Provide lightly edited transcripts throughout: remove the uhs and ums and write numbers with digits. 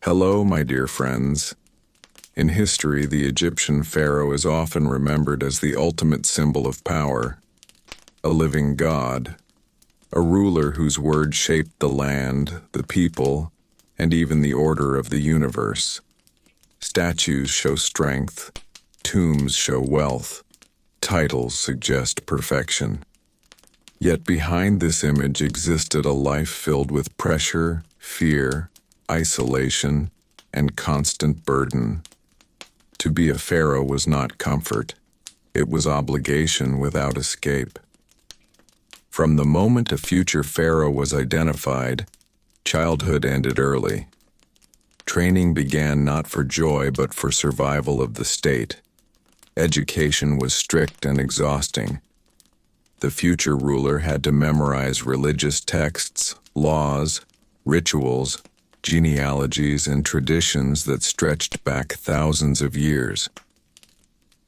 Hello, my dear friends. In history, the Egyptian pharaoh is often remembered as the ultimate symbol of power, a living god, a ruler whose word shaped the land, the people, and even the order of the universe. Statues show strength, tombs show wealth, titles suggest perfection. Yet behind this image existed a life filled with pressure, fear, isolation, and constant burden. To be a pharaoh was not comfort. It was obligation without escape. From the moment a future pharaoh was identified, childhood ended early. Training began not for joy but for survival of the state. Education was strict and exhausting. The future ruler had to memorize religious texts, laws, rituals, genealogies, and traditions that stretched back thousands of years.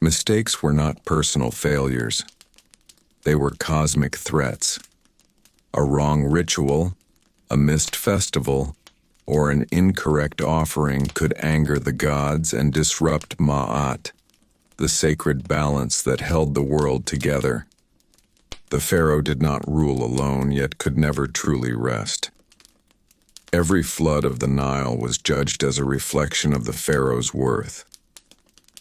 Mistakes were not personal failures. They were cosmic threats. A wrong ritual, a missed festival, or an incorrect offering could anger the gods and disrupt Ma'at, the sacred balance that held the world together. The pharaoh did not rule alone, yet could never truly rest. Every flood of the Nile was judged as a reflection of the pharaoh's worth.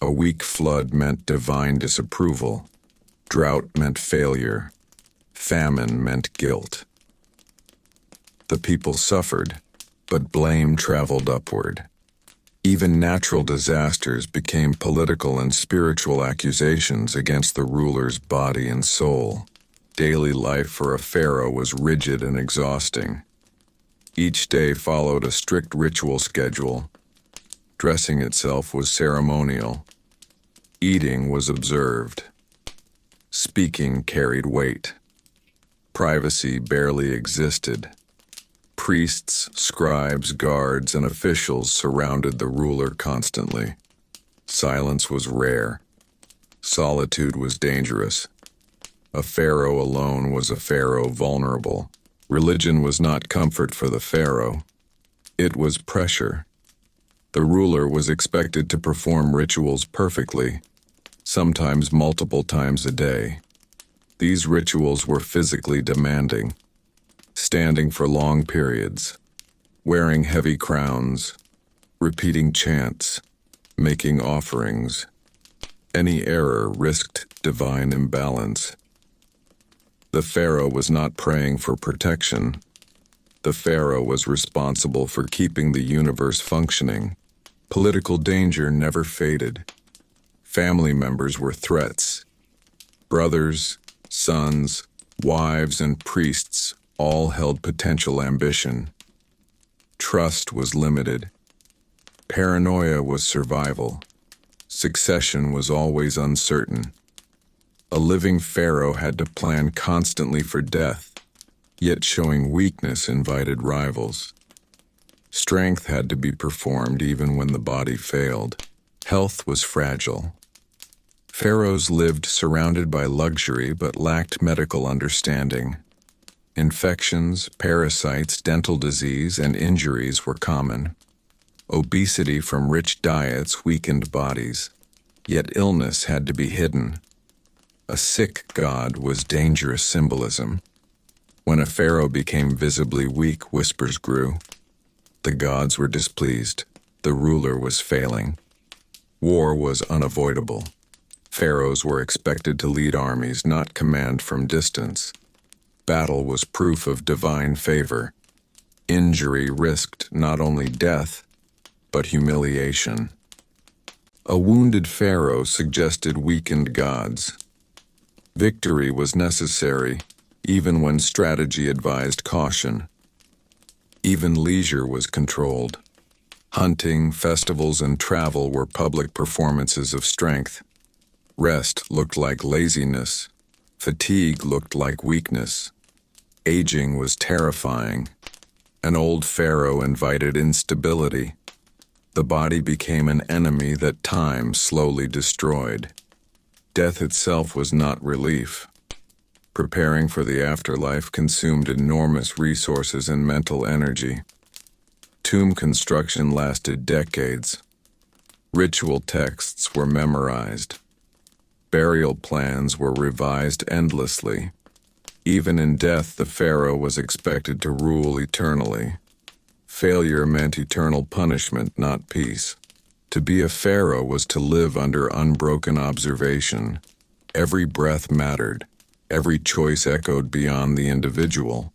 A weak flood meant divine disapproval. Drought meant failure. Famine meant guilt. The people suffered, but blame traveled upward. Even natural disasters became political and spiritual accusations against the ruler's body and soul. Daily life for a pharaoh was rigid and exhausting. Each day followed a strict ritual schedule. Dressing itself was ceremonial. Eating was observed. Speaking carried weight. Privacy barely existed. Priests, scribes, guards, and officials surrounded the ruler constantly. Silence was rare. Solitude was dangerous. A pharaoh alone was a pharaoh vulnerable. Religion was not comfort for the pharaoh. It was pressure. The ruler was expected to perform rituals perfectly, sometimes multiple times a day. These rituals were physically demanding. Standing for long periods, wearing heavy crowns, repeating chants, making offerings. Any error risked divine imbalance. The pharaoh was not praying for protection. The pharaoh was responsible for keeping the universe functioning. Political danger never faded. Family members were threats. Brothers, sons, wives, and priests all held potential ambition. Trust was limited. Paranoia was survival. Succession was always uncertain. A living pharaoh had to plan constantly for death, yet showing weakness invited rivals. Strength had to be performed even when the body failed. Health was fragile. Pharaohs lived surrounded by luxury but lacked medical understanding. Infections, parasites, dental disease, and injuries were common. Obesity from rich diets weakened bodies, yet illness had to be hidden. A sick god was dangerous symbolism. When a pharaoh became visibly weak, whispers grew. The gods were displeased. The ruler was failing. War was unavoidable. Pharaohs were expected to lead armies, not command from distance. Battle was proof of divine favor. Injury risked not only death, but humiliation. A wounded pharaoh suggested weakened gods. Victory was necessary, even when strategy advised caution. Even leisure was controlled. Hunting, festivals, and travel were public performances of strength. Rest looked like laziness. Fatigue looked like weakness. Aging was terrifying. An old pharaoh invited instability. The body became an enemy that time slowly destroyed. Death itself was not relief. Preparing for the afterlife consumed enormous resources and mental energy. Tomb construction lasted decades. Ritual texts were memorized. Burial plans were revised endlessly. Even in death, the pharaoh was expected to rule eternally. Failure meant eternal punishment, not peace. To be a pharaoh was to live under unbroken observation. Every breath mattered. Every choice echoed beyond the individual.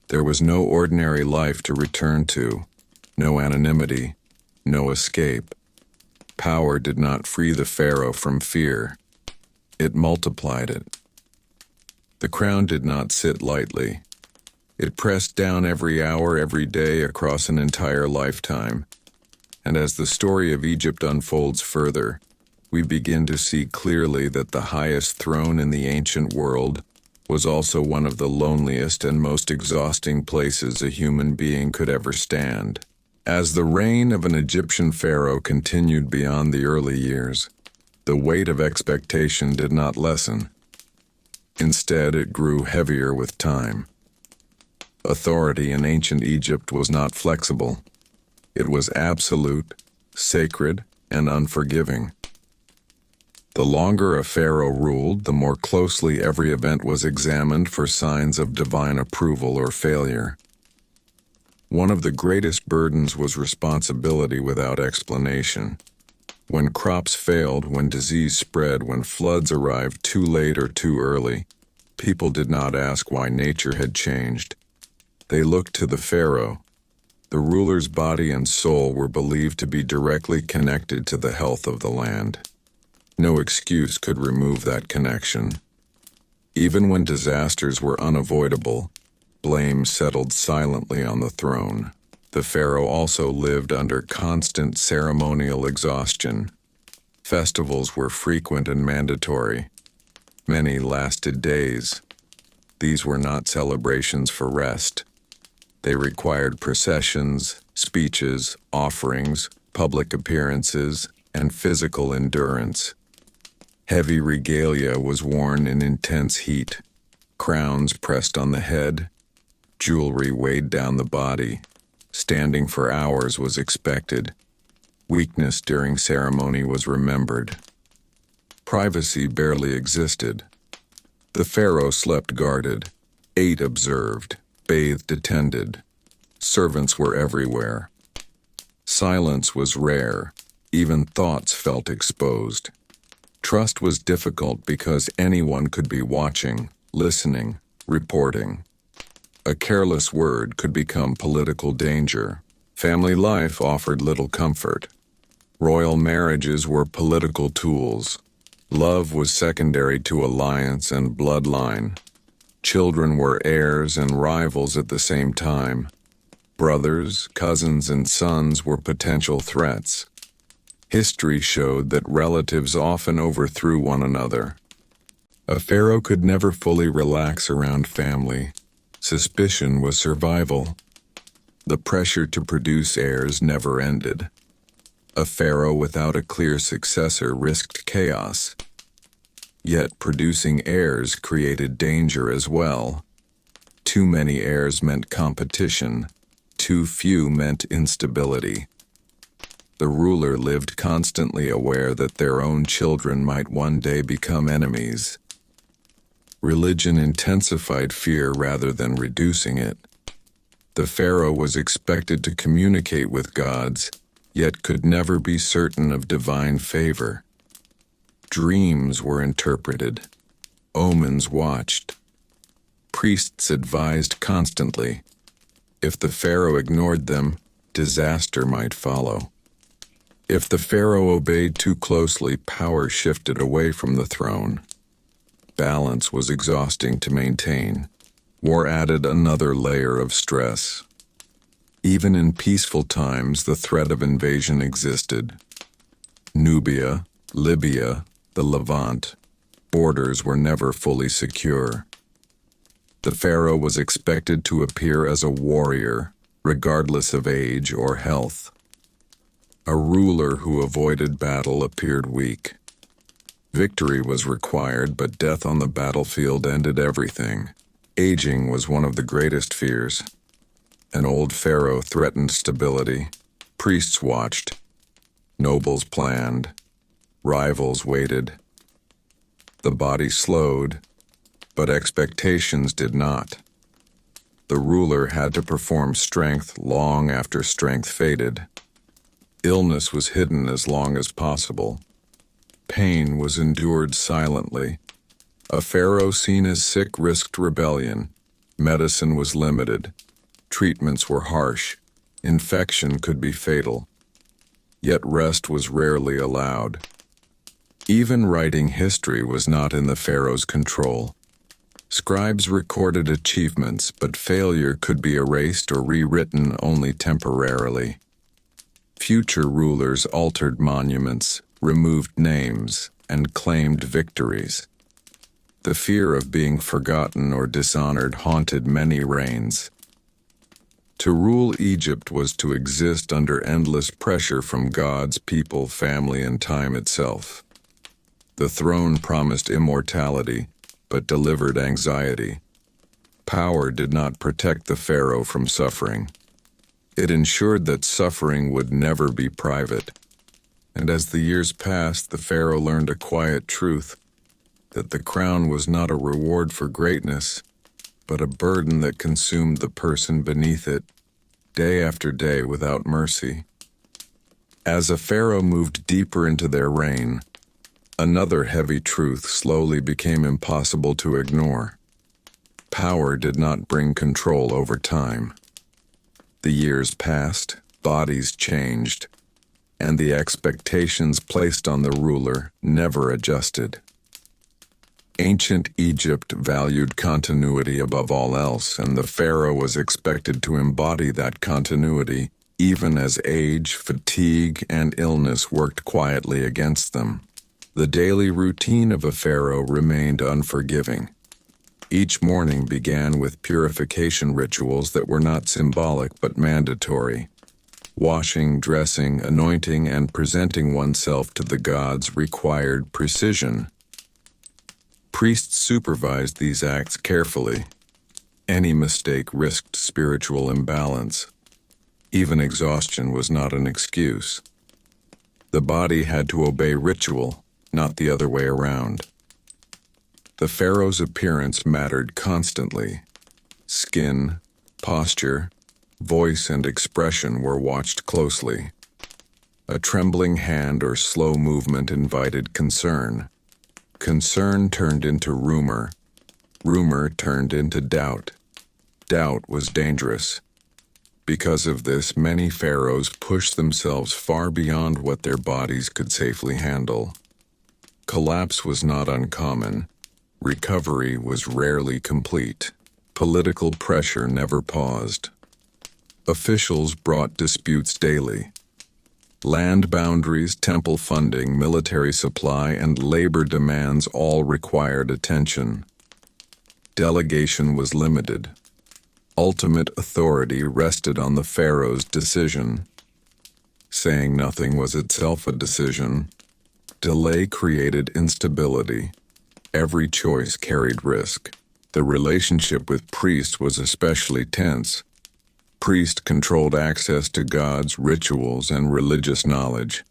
There was no ordinary life to return to, no anonymity, no escape. Power did not free the pharaoh from fear. It multiplied it. The crown did not sit lightly. It pressed down every hour, every day, across an entire lifetime. And as the story of Egypt unfolds further, we begin to see clearly that the highest throne in the ancient world was also one of the loneliest and most exhausting places a human being could ever stand. As the reign of an Egyptian pharaoh continued beyond the early years, the weight of expectation did not lessen. Instead, it grew heavier with time. Authority in ancient Egypt was not flexible. It was absolute, sacred, and unforgiving. The longer a pharaoh ruled, the more closely every event was examined for signs of divine approval or failure. One of the greatest burdens was responsibility without explanation. When crops failed, when disease spread, when floods arrived too late or too early, people did not ask why nature had changed. They looked to the pharaoh. The ruler's body and soul were believed to be directly connected to the health of the land. No excuse could remove that connection. Even when disasters were unavoidable, blame settled silently on the throne. The pharaoh also lived under constant ceremonial exhaustion. Festivals were frequent and mandatory. Many lasted days. These were not celebrations for rest. They required processions, speeches, offerings, public appearances, and physical endurance. Heavy regalia was worn in intense heat. Crowns pressed on the head. Jewelry weighed down the body. Standing for hours was expected. Weakness during ceremony was remembered. Privacy barely existed. The pharaoh slept guarded, ate observed, bathed attended. Servants were everywhere. Silence was rare. Even thoughts felt exposed. Trust was difficult because anyone could be watching, listening, reporting. A careless word could become political danger. Family life offered little comfort. Royal marriages were political tools. Love was secondary to alliance and bloodline. Children were heirs and rivals at the same time. Brothers, cousins, and sons were potential threats. History showed that relatives often overthrew one another. A pharaoh could never fully relax around family. Suspicion was survival. The pressure to produce heirs never ended. A pharaoh without a clear successor risked chaos. Yet producing heirs created danger as well. Too many heirs meant competition. Too few meant instability. The ruler lived constantly aware that their own children might one day become enemies. Religion intensified fear rather than reducing it. The pharaoh was expected to communicate with gods, yet could never be certain of divine favor. Dreams were interpreted. Omens watched. Priests advised constantly. If the pharaoh ignored them, disaster might follow. If the pharaoh obeyed too closely, power shifted away from the throne. Balance was exhausting to maintain. War added another layer of stress. Even in peaceful times, the threat of invasion existed. Nubia, Libya, the Levant, borders were never fully secure. The pharaoh was expected to appear as a warrior, regardless of age or health. A ruler who avoided battle appeared weak. Victory was required, but death on the battlefield ended everything. Aging was one of the greatest fears. An old pharaoh threatened stability. Priests watched. Nobles planned. Rivals waited. The body slowed, but expectations did not. The ruler had to perform strength long after strength faded. Illness was hidden as long as possible. Pain was endured silently. A pharaoh seen as sick risked rebellion. Medicine was limited. Treatments were harsh. Infection could be fatal. Yet rest was rarely allowed. Even writing history was not in the pharaoh's control. Scribes recorded achievements, but failure could be erased or rewritten only temporarily. Future rulers altered monuments, removed names, and claimed victories. The fear of being forgotten or dishonored haunted many reigns. To rule Egypt was to exist under endless pressure from gods, people, family, and time itself. The throne promised immortality, but delivered anxiety. Power did not protect the pharaoh from suffering. It ensured that suffering would never be private. And as the years passed, the pharaoh learned a quiet truth, that the crown was not a reward for greatness, but a burden that consumed the person beneath it, day after day without mercy. As a pharaoh moved deeper into their reign, another heavy truth slowly became impossible to ignore. Power did not bring control over time. The years passed, bodies changed, and the expectations placed on the ruler never adjusted. Ancient Egypt valued continuity above all else, and the pharaoh was expected to embody that continuity, even as age, fatigue, and illness worked quietly against them. The daily routine of a pharaoh remained unforgiving. Each morning began with purification rituals that were not symbolic but mandatory. Washing, dressing, anointing, and presenting oneself to the gods required precision. Priests supervised these acts carefully. Any mistake risked spiritual imbalance. Even exhaustion was not an excuse. The body had to obey ritual, not the other way around. The pharaoh's appearance mattered constantly. Skin, posture, voice, and expression were watched closely. A trembling hand or slow movement invited concern. Concern turned into rumor. Rumor turned into doubt. Doubt was dangerous. Because of this, many pharaohs pushed themselves far beyond what their bodies could safely handle. Collapse was not uncommon. Recovery was rarely complete. Political pressure never paused. Officials brought disputes daily. Land boundaries, temple funding, military supply, and labor demands all required attention. Delegation was limited. Ultimate authority rested on the pharaoh's decision. Saying nothing was itself a decision. Delay created instability. Every choice carried risk. The relationship with priests was especially tense. Priests controlled access to gods, rituals, and religious knowledge.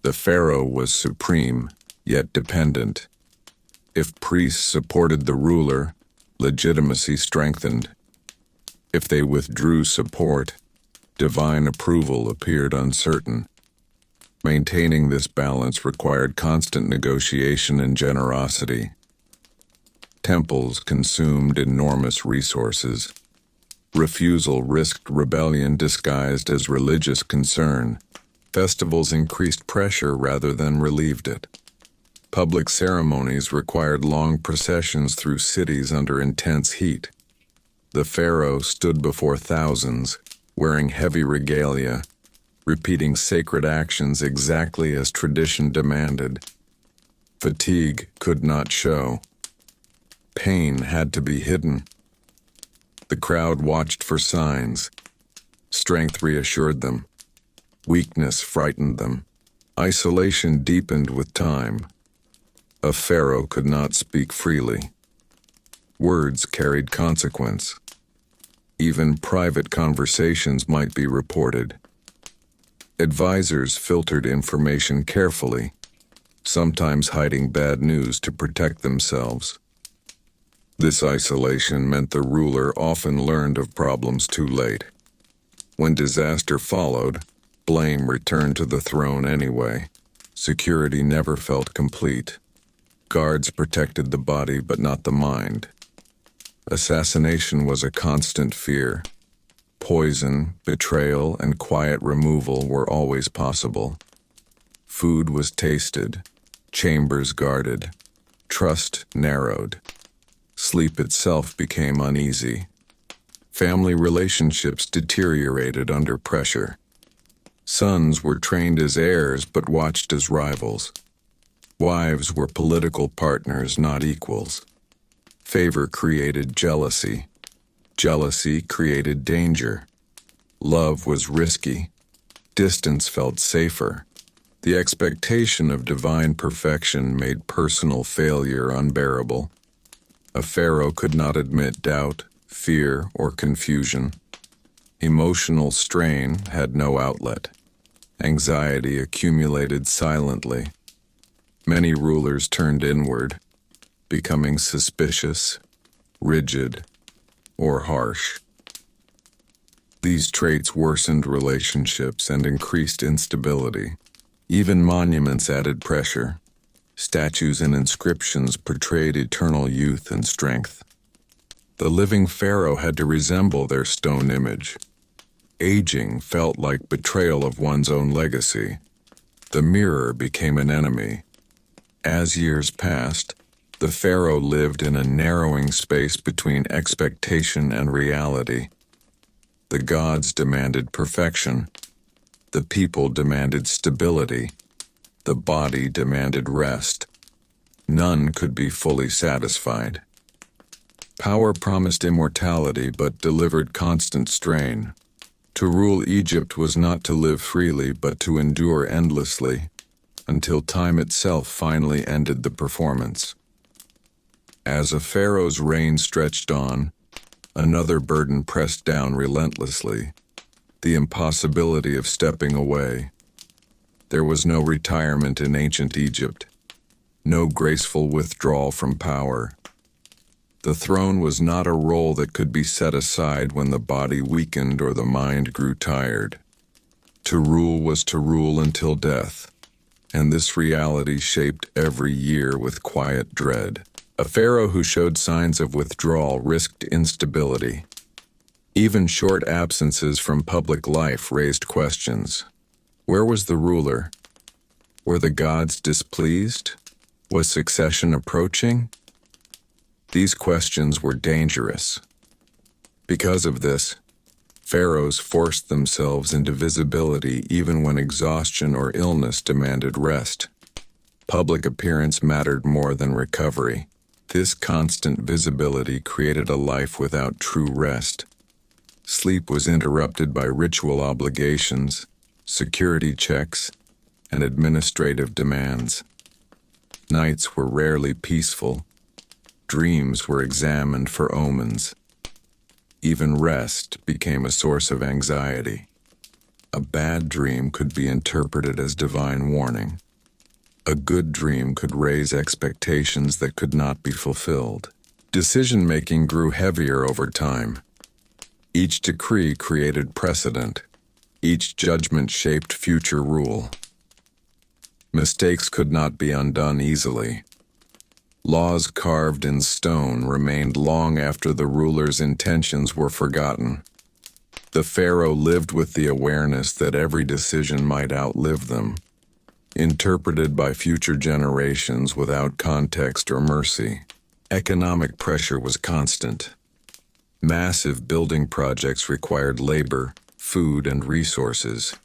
The pharaoh was supreme, yet dependent. If priests supported the ruler, legitimacy strengthened. If they withdrew support, divine approval appeared uncertain. Maintaining this balance required constant negotiation and generosity. Temples consumed enormous resources. Refusal risked rebellion disguised as religious concern. Festivals increased pressure rather than relieved it. Public ceremonies required long processions through cities under intense heat. The pharaoh stood before thousands, wearing heavy regalia, repeating sacred actions exactly as tradition demanded. Fatigue could not show. Pain had to be hidden. The crowd watched for signs. Strength reassured them. Weakness frightened them. Isolation deepened with time. A pharaoh could not speak freely. Words carried consequence. Even private conversations might be reported. Advisors filtered information carefully, sometimes hiding bad news to protect themselves. This isolation meant the ruler often learned of problems too late. When disaster followed, blame returned to the throne anyway. Security never felt complete. Guards protected the body but not the mind. Assassination was a constant fear. Poison, betrayal, and quiet removal were always possible. Food was tasted, chambers guarded, trust narrowed. Sleep itself became uneasy. Family relationships deteriorated under pressure. Sons were trained as heirs but watched as rivals. Wives were political partners, not equals. Favor created jealousy. Jealousy created danger. Love was risky. Distance felt safer. The expectation of divine perfection made personal failure unbearable. A pharaoh could not admit doubt, fear, or confusion. Emotional strain had no outlet. Anxiety accumulated silently. Many rulers turned inward, becoming suspicious, rigid, or harsh. These traits worsened relationships and increased instability. Even monuments added pressure. Statues and inscriptions portrayed eternal youth and strength. The living pharaoh had to resemble their stone image. Aging felt like betrayal of one's own legacy. The mirror became an enemy. As years passed, the pharaoh lived in a narrowing space between expectation and reality. The gods demanded perfection. The people demanded stability. The body demanded rest. None could be fully satisfied. Power promised immortality but delivered constant strain. To rule Egypt was not to live freely but to endure endlessly, until time itself finally ended the performance. As a pharaoh's reign stretched on, another burden pressed down relentlessly, the impossibility of stepping away. There was no retirement in ancient Egypt, no graceful withdrawal from power. The throne was not a role that could be set aside when the body weakened or the mind grew tired. To rule was to rule until death, and this reality shaped every year with quiet dread. A pharaoh who showed signs of withdrawal risked instability. Even short absences from public life raised questions. Where was the ruler? Were the gods displeased? Was succession approaching? These questions were dangerous. Because of this, pharaohs forced themselves into visibility even when exhaustion or illness demanded rest. Public appearance mattered more than recovery. This constant visibility created a life without true rest. Sleep was interrupted by ritual obligations, security checks, and administrative demands. Nights were rarely peaceful. Dreams were examined for omens. Even rest became a source of anxiety. A bad dream could be interpreted as divine warning. A good dream could raise expectations that could not be fulfilled. Decision-making grew heavier over time. Each decree created precedent. Each judgment shaped future rule. Mistakes could not be undone easily. Laws carved in stone remained long after the ruler's intentions were forgotten. The pharaoh lived with the awareness that every decision might outlive them, interpreted by future generations without context or mercy. Economic pressure was constant. Massive building projects required labor, food, and resources.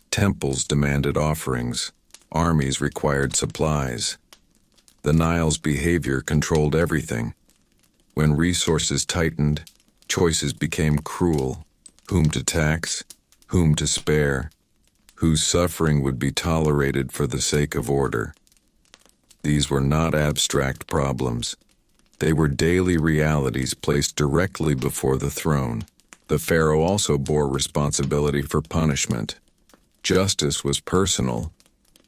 Temples demanded offerings. Armies required supplies. The Nile's behavior controlled everything. When resources tightened, choices became cruel. Whom to tax, whom to spare, whose suffering would be tolerated for the sake of order. These were not abstract problems. They were daily realities placed directly before the throne. The pharaoh also bore responsibility for punishment. Justice was personal.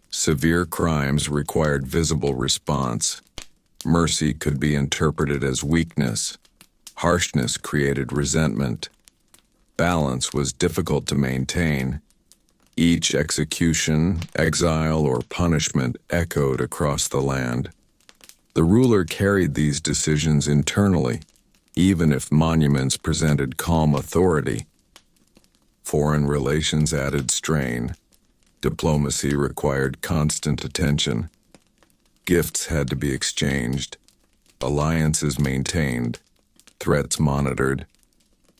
Severe crimes required visible response. Mercy could be interpreted as weakness. Harshness created resentment. Balance was difficult to maintain. Each execution, exile, or punishment echoed across the land. The ruler carried these decisions internally, even if monuments presented calm authority. Foreign relations added strain. Diplomacy required constant attention. Gifts had to be exchanged. Alliances maintained. Threats monitored.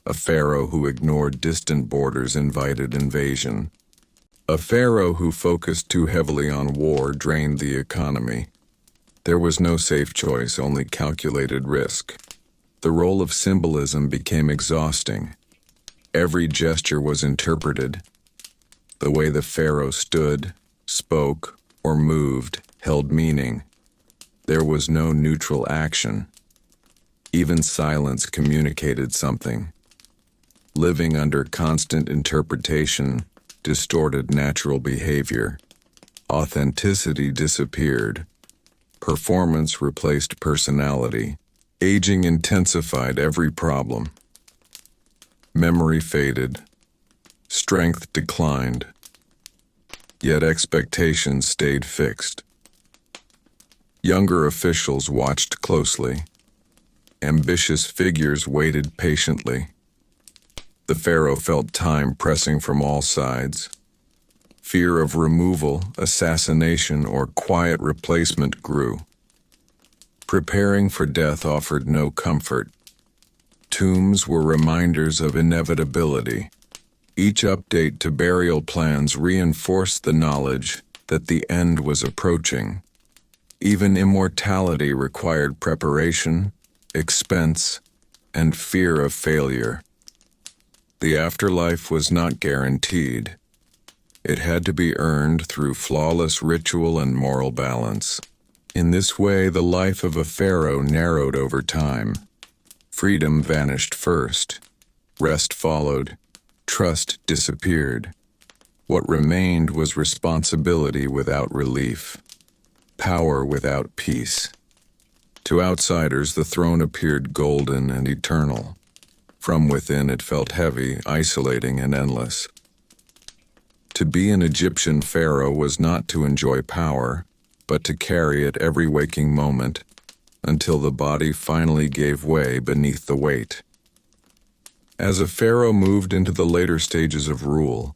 A pharaoh who ignored distant borders invited invasion. A pharaoh who focused too heavily on war drained the economy. There was no safe choice, only calculated risk. The role of symbolism became exhausting. Every gesture was interpreted. The way the pharaoh stood, spoke, or moved held meaning. There was no neutral action. Even silence communicated something. Living under constant interpretation distorted natural behavior. Authenticity disappeared. Performance replaced personality. Aging intensified every problem. Memory faded. Strength declined. Yet expectations stayed fixed. Younger officials watched closely. Ambitious figures waited patiently. The pharaoh felt time pressing from all sides. Fear of removal, assassination, or quiet replacement grew. Preparing for death offered no comfort. Tombs were reminders of inevitability. Each update to burial plans reinforced the knowledge that the end was approaching. Even immortality required preparation, expense, and fear of failure. The afterlife was not guaranteed. It had to be earned through flawless ritual and moral balance. In this way, the life of a pharaoh narrowed over time. Freedom vanished first. Rest followed. Trust disappeared. What remained was responsibility without relief. Power without peace. To outsiders, the throne appeared golden and eternal. From within, it felt heavy, isolating, and endless. To be an Egyptian pharaoh was not to enjoy power, but to carry it every waking moment, until the body finally gave way beneath the weight. As a pharaoh moved into the later stages of rule,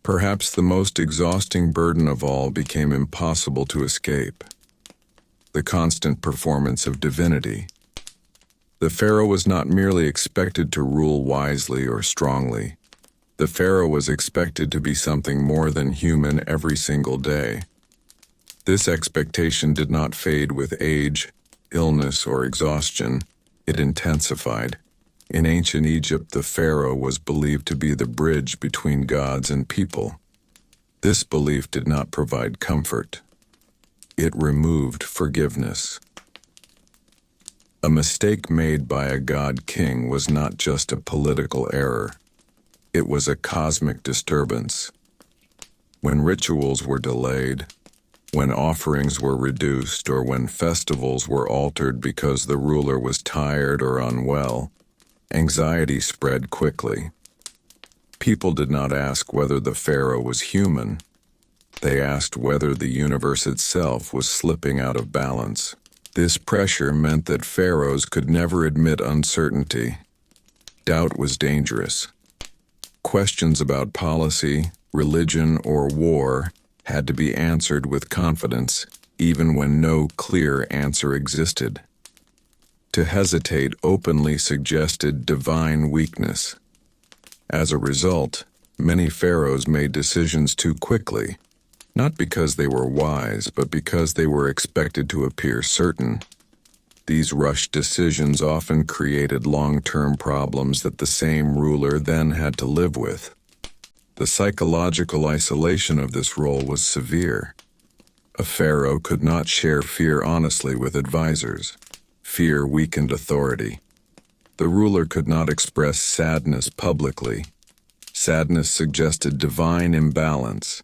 perhaps the most exhausting burden of all became impossible to escape: the constant performance of divinity. The pharaoh was not merely expected to rule wisely or strongly. The pharaoh was expected to be something more than human every single day. This expectation did not fade with age, illness, or exhaustion. It intensified. In ancient Egypt, the pharaoh was believed to be the bridge between gods and people. This belief did not provide comfort. It removed forgiveness. A mistake made by a god-king was not just a political error. It was a cosmic disturbance. When rituals were delayed, when offerings were reduced, or when festivals were altered because the ruler was tired or unwell, anxiety spread quickly. People did not ask whether the pharaoh was human. They asked whether the universe itself was slipping out of balance. This pressure meant that pharaohs could never admit uncertainty. Doubt was dangerous. Questions about policy, religion, or war had to be answered with confidence, even when no clear answer existed. To hesitate openly suggested divine weakness. As a result, many pharaohs made decisions too quickly, not because they were wise, but because they were expected to appear certain. These rushed decisions often created long-term problems that the same ruler then had to live with. The psychological isolation of this role was severe. A pharaoh could not share fear honestly with advisors. Fear weakened authority. The ruler could not express sadness publicly. Sadness suggested divine imbalance.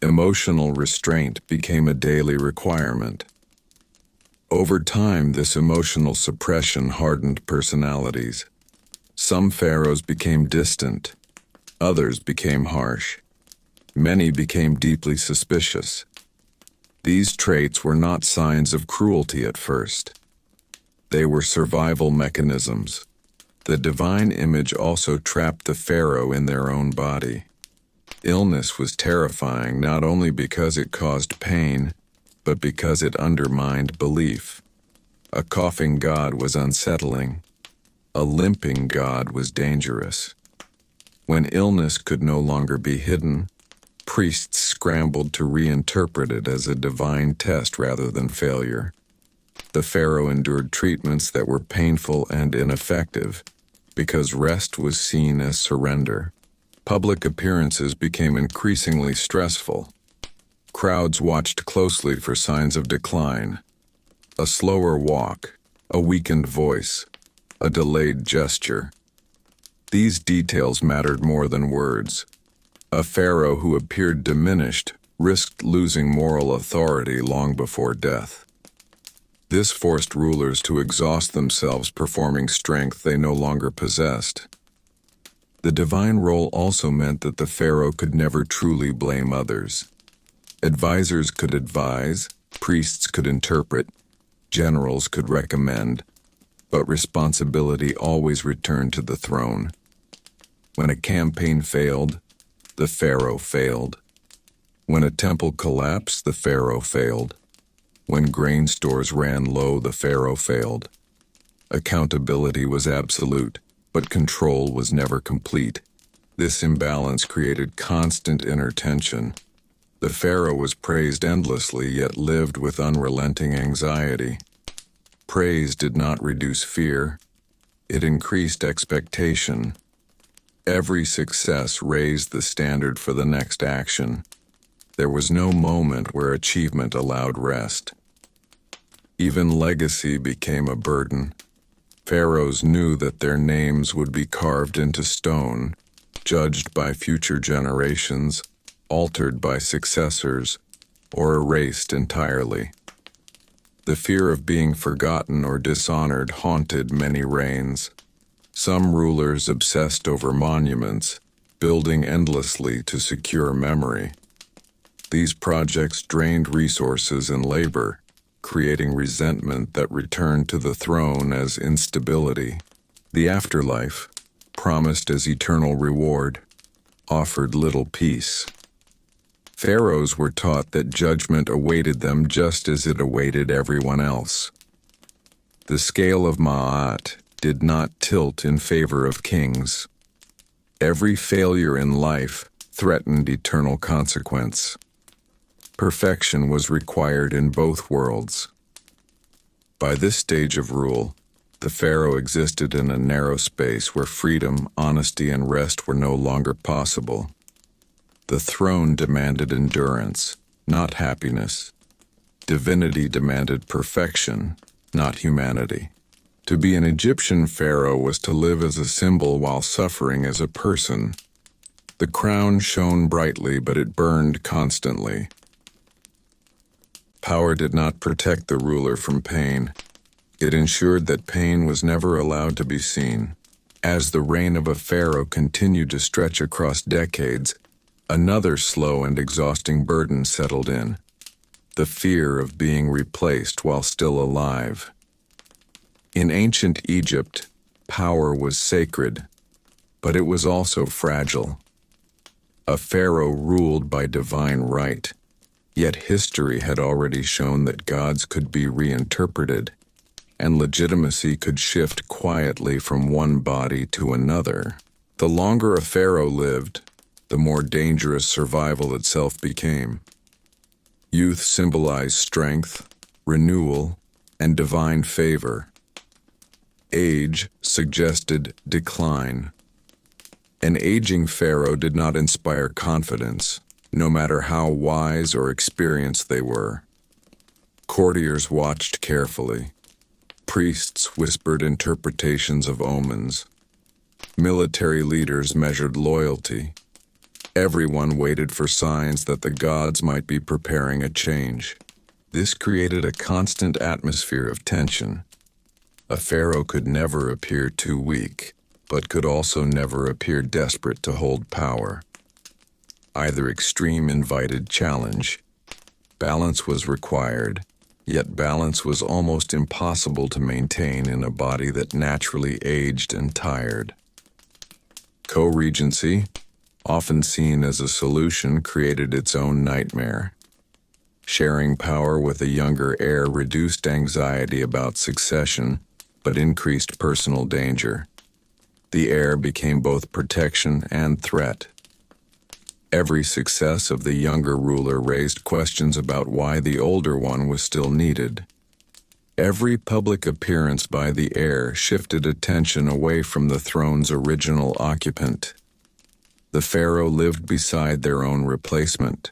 Emotional restraint became a daily requirement. Over time, this emotional suppression hardened personalities. Some pharaohs became distant. Others became harsh. Many became deeply suspicious. These traits were not signs of cruelty at first. They were survival mechanisms. The divine image also trapped the pharaoh in their own body. Illness was terrifying not only because it caused pain, but because it undermined belief. A coughing god was unsettling. A limping god was dangerous. When illness could no longer be hidden, priests scrambled to reinterpret it as a divine test rather than failure. The pharaoh endured treatments that were painful and ineffective because rest was seen as surrender. Public appearances became increasingly stressful. Crowds watched closely for signs of decline. A slower walk, a weakened voice, a delayed gesture. These details mattered more than words. A pharaoh who appeared diminished risked losing moral authority long before death. This forced rulers to exhaust themselves performing strength they no longer possessed. The divine role also meant that the pharaoh could never truly blame others. Advisors could advise, priests could interpret, generals could recommend, but responsibility always returned to the throne. When a campaign failed, the pharaoh failed. When a temple collapsed, the pharaoh failed. When grain stores ran low, the pharaoh failed. Accountability was absolute, but control was never complete. This imbalance created constant inner tension. The pharaoh was praised endlessly, yet lived with unrelenting anxiety. Praise did not reduce fear. It increased expectation. Every success raised the standard for the next action. There was no moment where achievement allowed rest. Even legacy became a burden. Pharaohs knew that their names would be carved into stone, judged by future generations, altered by successors, or erased entirely. The fear of being forgotten or dishonored haunted many reigns. Some rulers obsessed over monuments, building endlessly to secure memory. These projects drained resources and labor, creating resentment that returned to the throne as instability. The afterlife, promised as eternal reward, offered little peace. Pharaohs were taught that judgment awaited them just as it awaited everyone else. The scale of Ma'at did not tilt in favor of kings. Every failure in life threatened eternal consequence. Perfection was required in both worlds. By this stage of rule, the pharaoh existed in a narrow space where freedom, honesty, and rest were no longer possible. The throne demanded endurance, not happiness. Divinity demanded perfection, not humanity. To be an Egyptian pharaoh was to live as a symbol while suffering as a person. The crown shone brightly, but it burned constantly. Power did not protect the ruler from pain. It ensured that pain was never allowed to be seen. As the reign of a pharaoh continued to stretch across decades, another slow and exhausting burden settled in: the fear of being replaced while still alive. In ancient Egypt, power was sacred, but it was also fragile. A pharaoh ruled by divine right, yet history had already shown that gods could be reinterpreted, and legitimacy could shift quietly from one body to another. The longer a pharaoh lived, the more dangerous survival itself became. Youth symbolized strength, renewal, and divine favor. Age suggested decline. An aging pharaoh did not inspire confidence, no matter how wise or experienced they were. Courtiers watched carefully. Priests whispered interpretations of omens. Military leaders measured loyalty. Everyone waited for signs that the gods might be preparing a change. This created a constant atmosphere of tension. A pharaoh could never appear too weak, but could also never appear desperate to hold power. Either extreme invited challenge. Balance was required, yet balance was almost impossible to maintain in a body that naturally aged and tired. Co-regency, often seen as a solution, created its own nightmare. Sharing power with a younger heir reduced anxiety about succession, but increased personal danger. The heir became both protection and threat. Every success of the younger ruler raised questions about why the older one was still needed. Every public appearance by the heir shifted attention away from the throne's original occupant. The pharaoh lived beside their own replacement.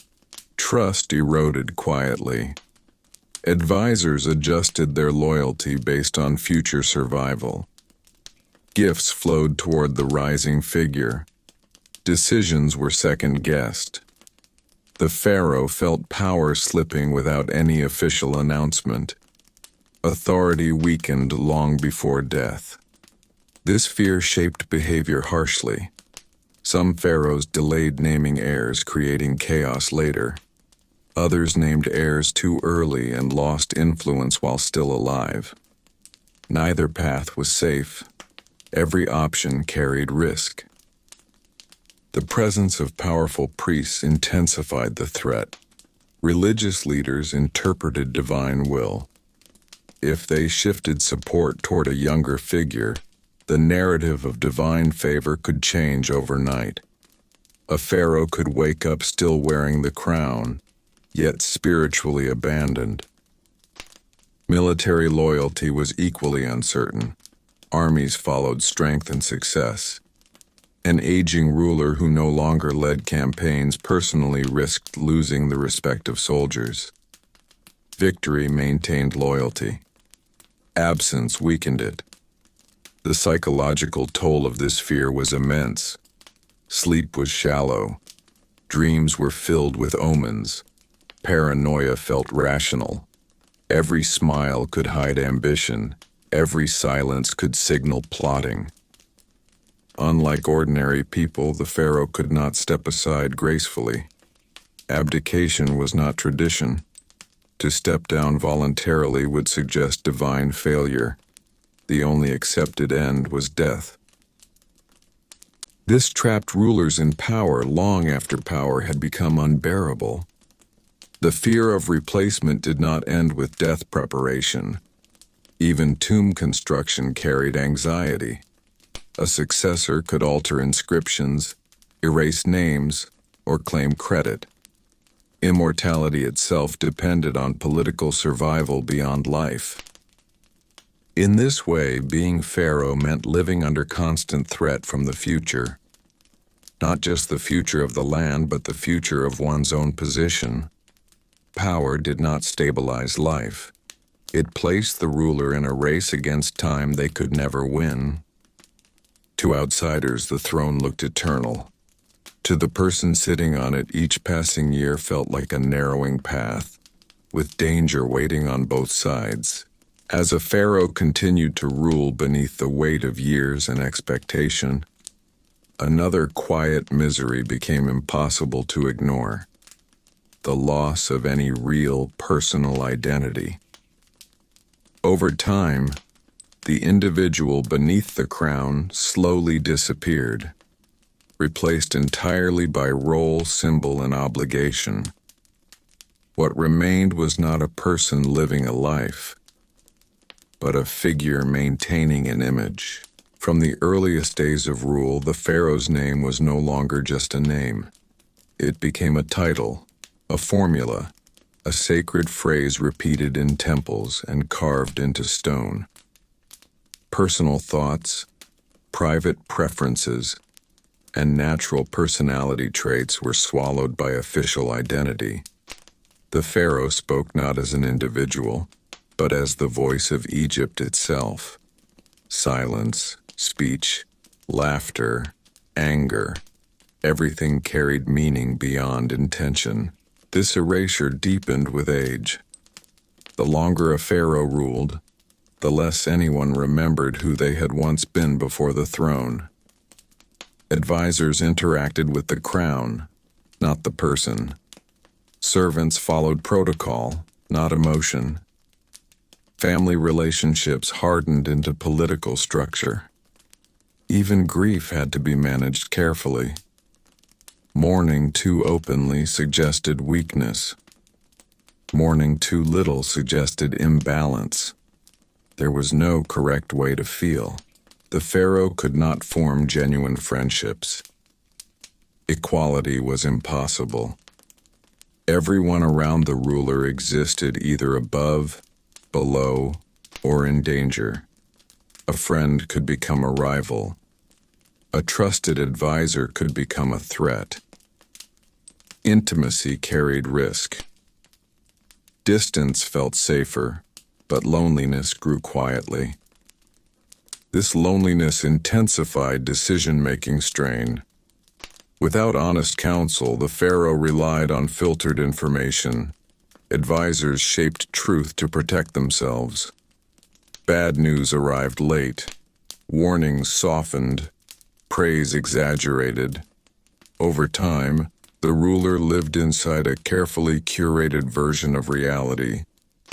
Trust eroded quietly. Advisors adjusted their loyalty based on future survival. Gifts flowed toward the rising figure. Decisions were second-guessed. The pharaoh felt power slipping without any official announcement. Authority weakened long before death. This fear shaped behavior harshly. Some pharaohs delayed naming heirs, creating chaos later. Others named heirs too early and lost influence while still alive. Neither path was safe. Every option carried risk. The presence of powerful priests intensified the threat. Religious leaders interpreted divine will. If they shifted support toward a younger figure, the narrative of divine favor could change overnight. A pharaoh could wake up still wearing the crown, yet spiritually abandoned. Military loyalty was equally uncertain. Armies followed strength and success. An aging ruler who no longer led campaigns personally risked losing the respect of soldiers. Victory maintained loyalty. Absence weakened it. The psychological toll of this fear was immense. Sleep was shallow. Dreams were filled with omens. Paranoia felt rational. Every smile could hide ambition. Every silence could signal plotting. Unlike ordinary people, the pharaoh could not step aside gracefully. Abdication was not tradition. To step down voluntarily would suggest divine failure. The only accepted end was death. This trapped rulers in power long after power had become unbearable. The fear of replacement did not end with death preparation. Even tomb construction carried anxiety. A successor could alter inscriptions, erase names, or claim credit. Immortality itself depended on political survival beyond life. In this way, being pharaoh meant living under constant threat from the future. Not just the future of the land, but the future of one's own position. Power did not stabilize life. It placed the ruler in a race against time they could never win. To outsiders, the throne looked eternal. To the person sitting on it, each passing year felt like a narrowing path, with danger waiting on both sides. As a pharaoh continued to rule beneath the weight of years and expectation, another quiet misery became impossible to ignore: the loss of any real personal identity. Over time, the individual beneath the crown slowly disappeared, replaced entirely by role, symbol, and obligation. What remained was not a person living a life, but a figure maintaining an image. From the earliest days of rule, the pharaoh's name was no longer just a name. It became a title, a formula, a sacred phrase repeated in temples and carved into stone. Personal thoughts, private preferences, and natural personality traits were swallowed by official identity. The pharaoh spoke not as an individual, but as the voice of Egypt itself. Silence, speech, laughter, anger, everything carried meaning beyond intention. This erasure deepened with age. The longer a pharaoh ruled, the less anyone remembered who they had once been before the throne. Advisors interacted with the crown, not the person. Servants followed protocol, not emotion. Family relationships hardened into political structure. Even grief had to be managed carefully. Mourning too openly suggested weakness. Mourning too little suggested imbalance. There was no correct way to feel. The pharaoh could not form genuine friendships. Equality was impossible. Everyone around the ruler existed either above, below, or in danger. A friend could become a rival. A trusted advisor could become a threat. Intimacy carried risk. Distance felt safer, but loneliness grew quietly. This loneliness intensified decision-making strain. Without honest counsel, the pharaoh relied on filtered information. Advisors shaped truth to protect themselves. Bad news arrived late. Warnings softened. Praise exaggerated. Over time, the ruler lived inside a carefully curated version of reality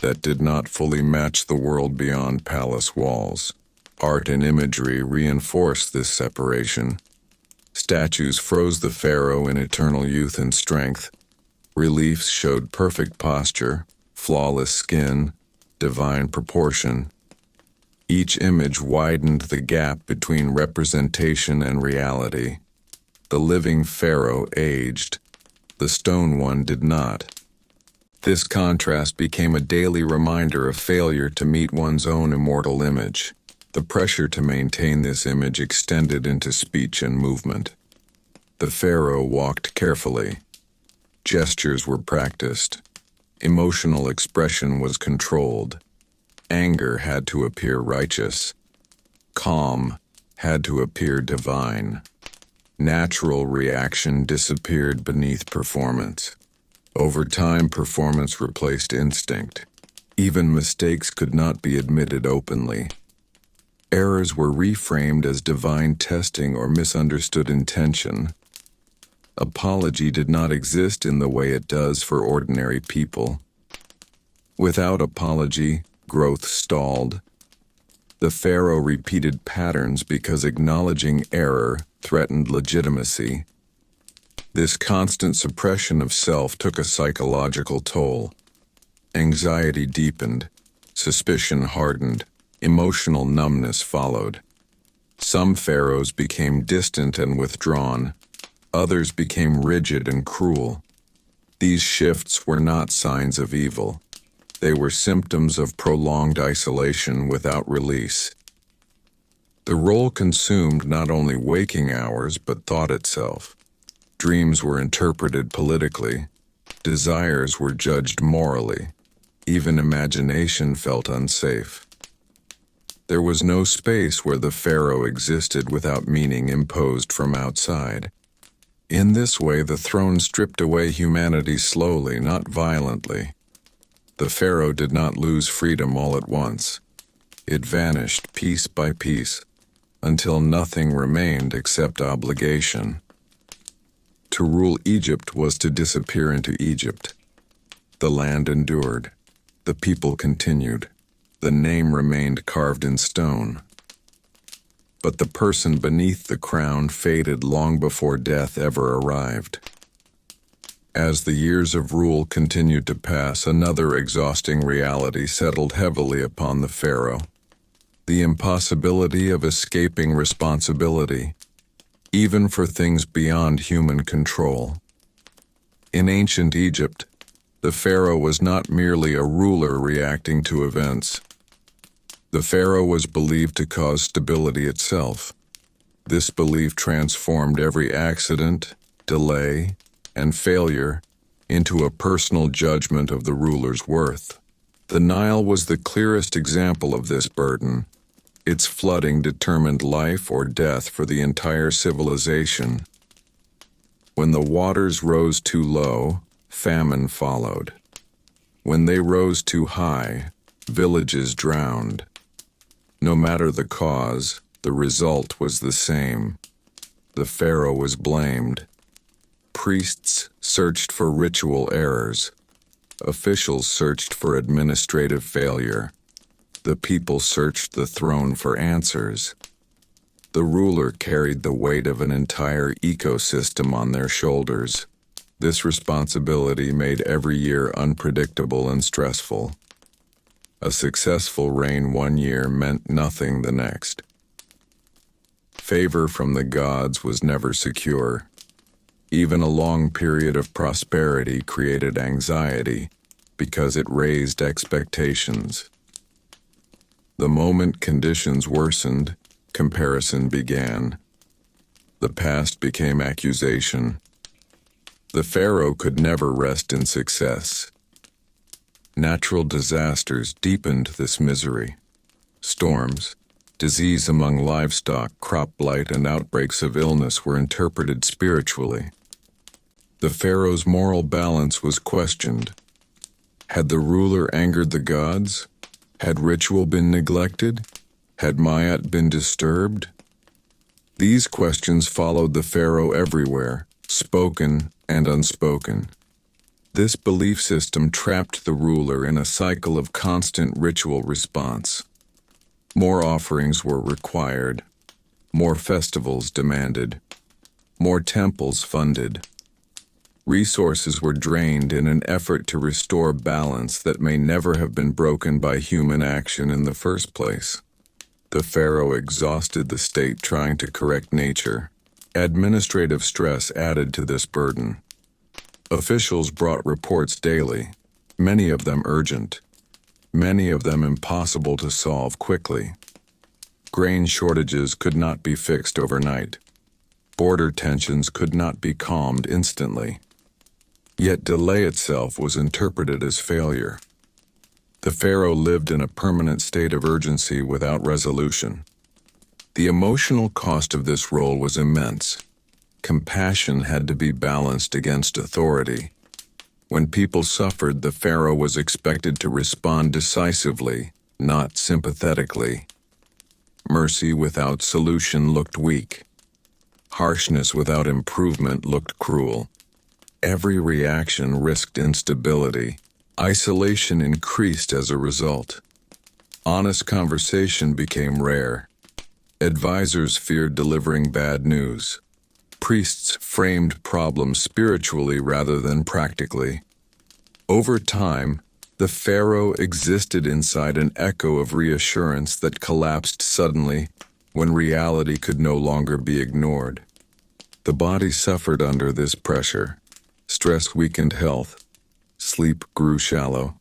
that did not fully match the world beyond palace walls. Art and imagery reinforced this separation. Statues froze the pharaoh in eternal youth and strength. Reliefs showed perfect posture, flawless skin, divine proportion. Each image widened the gap between representation and reality. The living pharaoh aged. The stone one did not. This contrast became a daily reminder of failure to meet one's own immortal image. The pressure to maintain this image extended into speech and movement. The pharaoh walked carefully. Gestures were practiced. Emotional expression was controlled. Anger had to appear righteous. Calm had to appear divine. Natural reaction disappeared beneath performance. Over time, performance replaced instinct. Even mistakes could not be admitted openly. Errors were reframed as divine testing or misunderstood intention. Apology did not exist in the way it does for ordinary people. Without apology, growth stalled. The pharaoh repeated patterns because acknowledging error threatened legitimacy. This constant suppression of self took a psychological toll. Anxiety deepened, suspicion hardened, emotional numbness followed. Some pharaohs became distant and withdrawn. Others became rigid and cruel. These shifts were not signs of evil. They were symptoms of prolonged isolation without release. The role consumed not only waking hours but thought itself. Dreams were interpreted politically. Desires were judged morally. Even imagination felt unsafe. There was no space where the pharaoh existed without meaning imposed from outside. In this way, the throne stripped away humanity slowly, not violently. The pharaoh did not lose freedom all at once. It vanished piece by piece, until nothing remained except obligation. To rule Egypt was to disappear into Egypt. The land endured. The people continued. The name remained carved in stone. But the person beneath the crown faded long before death ever arrived. As the years of rule continued to pass, another exhausting reality settled heavily upon the pharaoh. The impossibility of escaping responsibility, even for things beyond human control. In ancient Egypt, the pharaoh was not merely a ruler reacting to events. The pharaoh was believed to cause stability itself. This belief transformed every accident, delay, and failure into a personal judgment of the ruler's worth. The Nile was the clearest example of this burden. Its flooding determined life or death for the entire civilization. When the waters rose too low, famine followed. When they rose too high, villages drowned. No matter the cause, the result was the same. The pharaoh was blamed. Priests searched for ritual errors. Officials searched for administrative failure. The people searched the throne for answers. The ruler carried the weight of an entire ecosystem on their shoulders. This responsibility made every year unpredictable and stressful. A successful reign one year meant nothing the next. Favor from the gods was never secure. Even a long period of prosperity created anxiety because it raised expectations. The moment conditions worsened, comparison began. The past became accusation. The pharaoh could never rest in success. Natural disasters deepened this misery. Storms, disease among livestock, crop blight, and outbreaks of illness were interpreted spiritually. The pharaoh's moral balance was questioned. Had the ruler angered the gods? Had ritual been neglected? Had Ma'at been disturbed? These questions followed the pharaoh everywhere, spoken and unspoken. This belief system trapped the ruler in a cycle of constant ritual response. More offerings were required. More festivals demanded. More temples funded. Resources were drained in an effort to restore balance that may never have been broken by human action in the first place. The pharaoh exhausted the state trying to correct nature. Administrative stress added to this burden. Officials brought reports daily, many of them urgent, many of them impossible to solve quickly. Grain shortages could not be fixed overnight. Border tensions could not be calmed instantly. Yet delay itself was interpreted as failure. The pharaoh lived in a permanent state of urgency without resolution. The emotional cost of this role was immense. Compassion had to be balanced against authority. When people suffered, the pharaoh was expected to respond decisively, not sympathetically. Mercy without solution looked weak. Harshness without improvement looked cruel. Every reaction risked instability. Isolation increased as a result. Honest conversation became rare. Advisors feared delivering bad news. Priests framed problems spiritually rather than practically. Over time, the pharaoh existed inside an echo of reassurance that collapsed suddenly when reality could no longer be ignored. The body suffered under this pressure. Stress weakened health. Sleep grew shallow.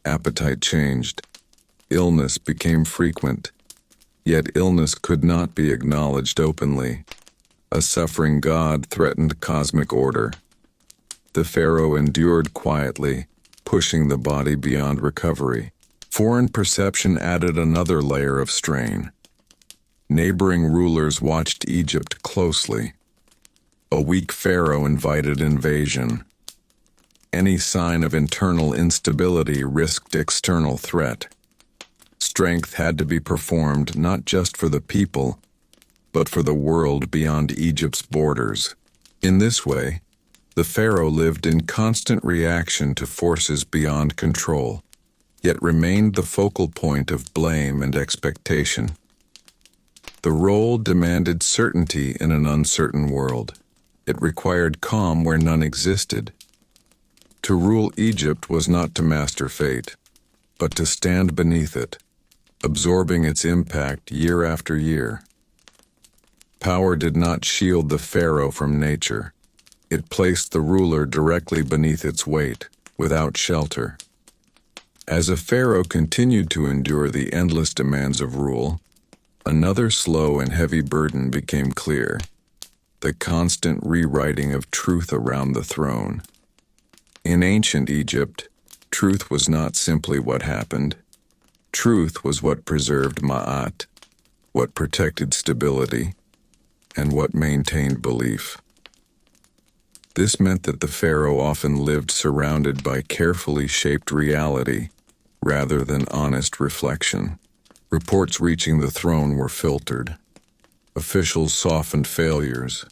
Appetite changed. Illness became frequent. Yet illness could not be acknowledged openly. A suffering god threatened cosmic order. The pharaoh endured quietly, pushing the body beyond recovery. Foreign perception added another layer of strain. Neighboring rulers watched Egypt closely. A weak pharaoh invited invasion. Any sign of internal instability risked external threat. Strength had to be performed not just for the people, but for the world beyond Egypt's borders. In this way, the pharaoh lived in constant reaction to forces beyond control, yet remained the focal point of blame and expectation. The role demanded certainty in an uncertain world. It required calm where none existed. To rule Egypt was not to master fate, but to stand beneath it, absorbing its impact year after year. Power did not shield the pharaoh from nature. It placed the ruler directly beneath its weight, without shelter. As a pharaoh continued to endure the endless demands of rule, another slow and heavy burden became clear: the constant rewriting of truth around the throne. In ancient Egypt, Truth was not simply what happened. Truth was what preserved Ma'at, what protected stability, and what maintained belief. This meant that the pharaoh often lived surrounded by carefully shaped reality rather than honest reflection. Reports reaching the throne were filtered. Officials softened failures.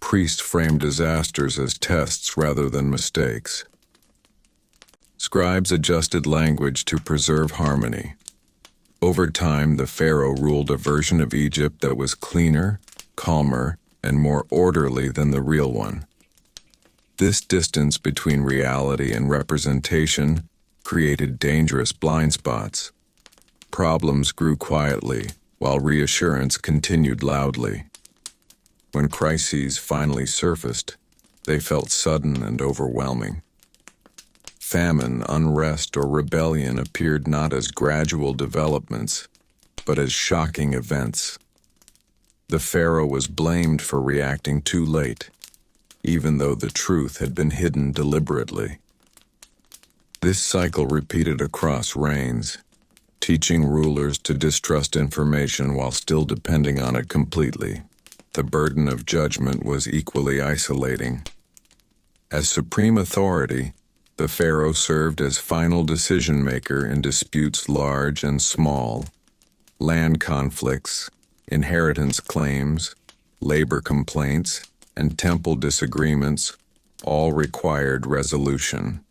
Priests framed disasters as tests rather than mistakes. Scribes adjusted language to preserve harmony. Over time, the pharaoh ruled a version of Egypt that was cleaner, calmer, and more orderly than the real one. This distance between reality and representation created dangerous blind spots. Problems grew quietly, while reassurance continued loudly. When crises finally surfaced, they felt sudden and overwhelming. Famine, unrest, or rebellion appeared not as gradual developments, but as shocking events. The pharaoh was blamed for reacting too late, even though the truth had been hidden deliberately. This cycle repeated across reigns, teaching rulers to distrust information while still depending on it completely. The burden of judgment was equally isolating. As supreme authority, the pharaoh served as final decision-maker in disputes large and small. Land conflicts, inheritance claims, labor complaints, and temple disagreements all required resolution.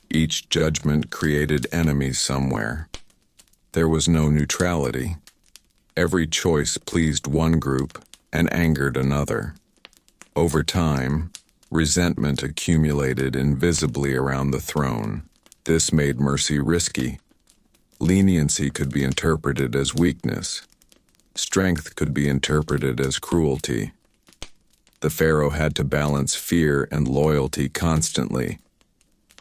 Each judgment created enemies somewhere. There was no neutrality. Every choice pleased one group and angered another. Over time, resentment accumulated invisibly around the throne. This made mercy risky. Leniency could be interpreted as weakness. Strength could be interpreted as cruelty. The pharaoh had to balance fear and loyalty constantly.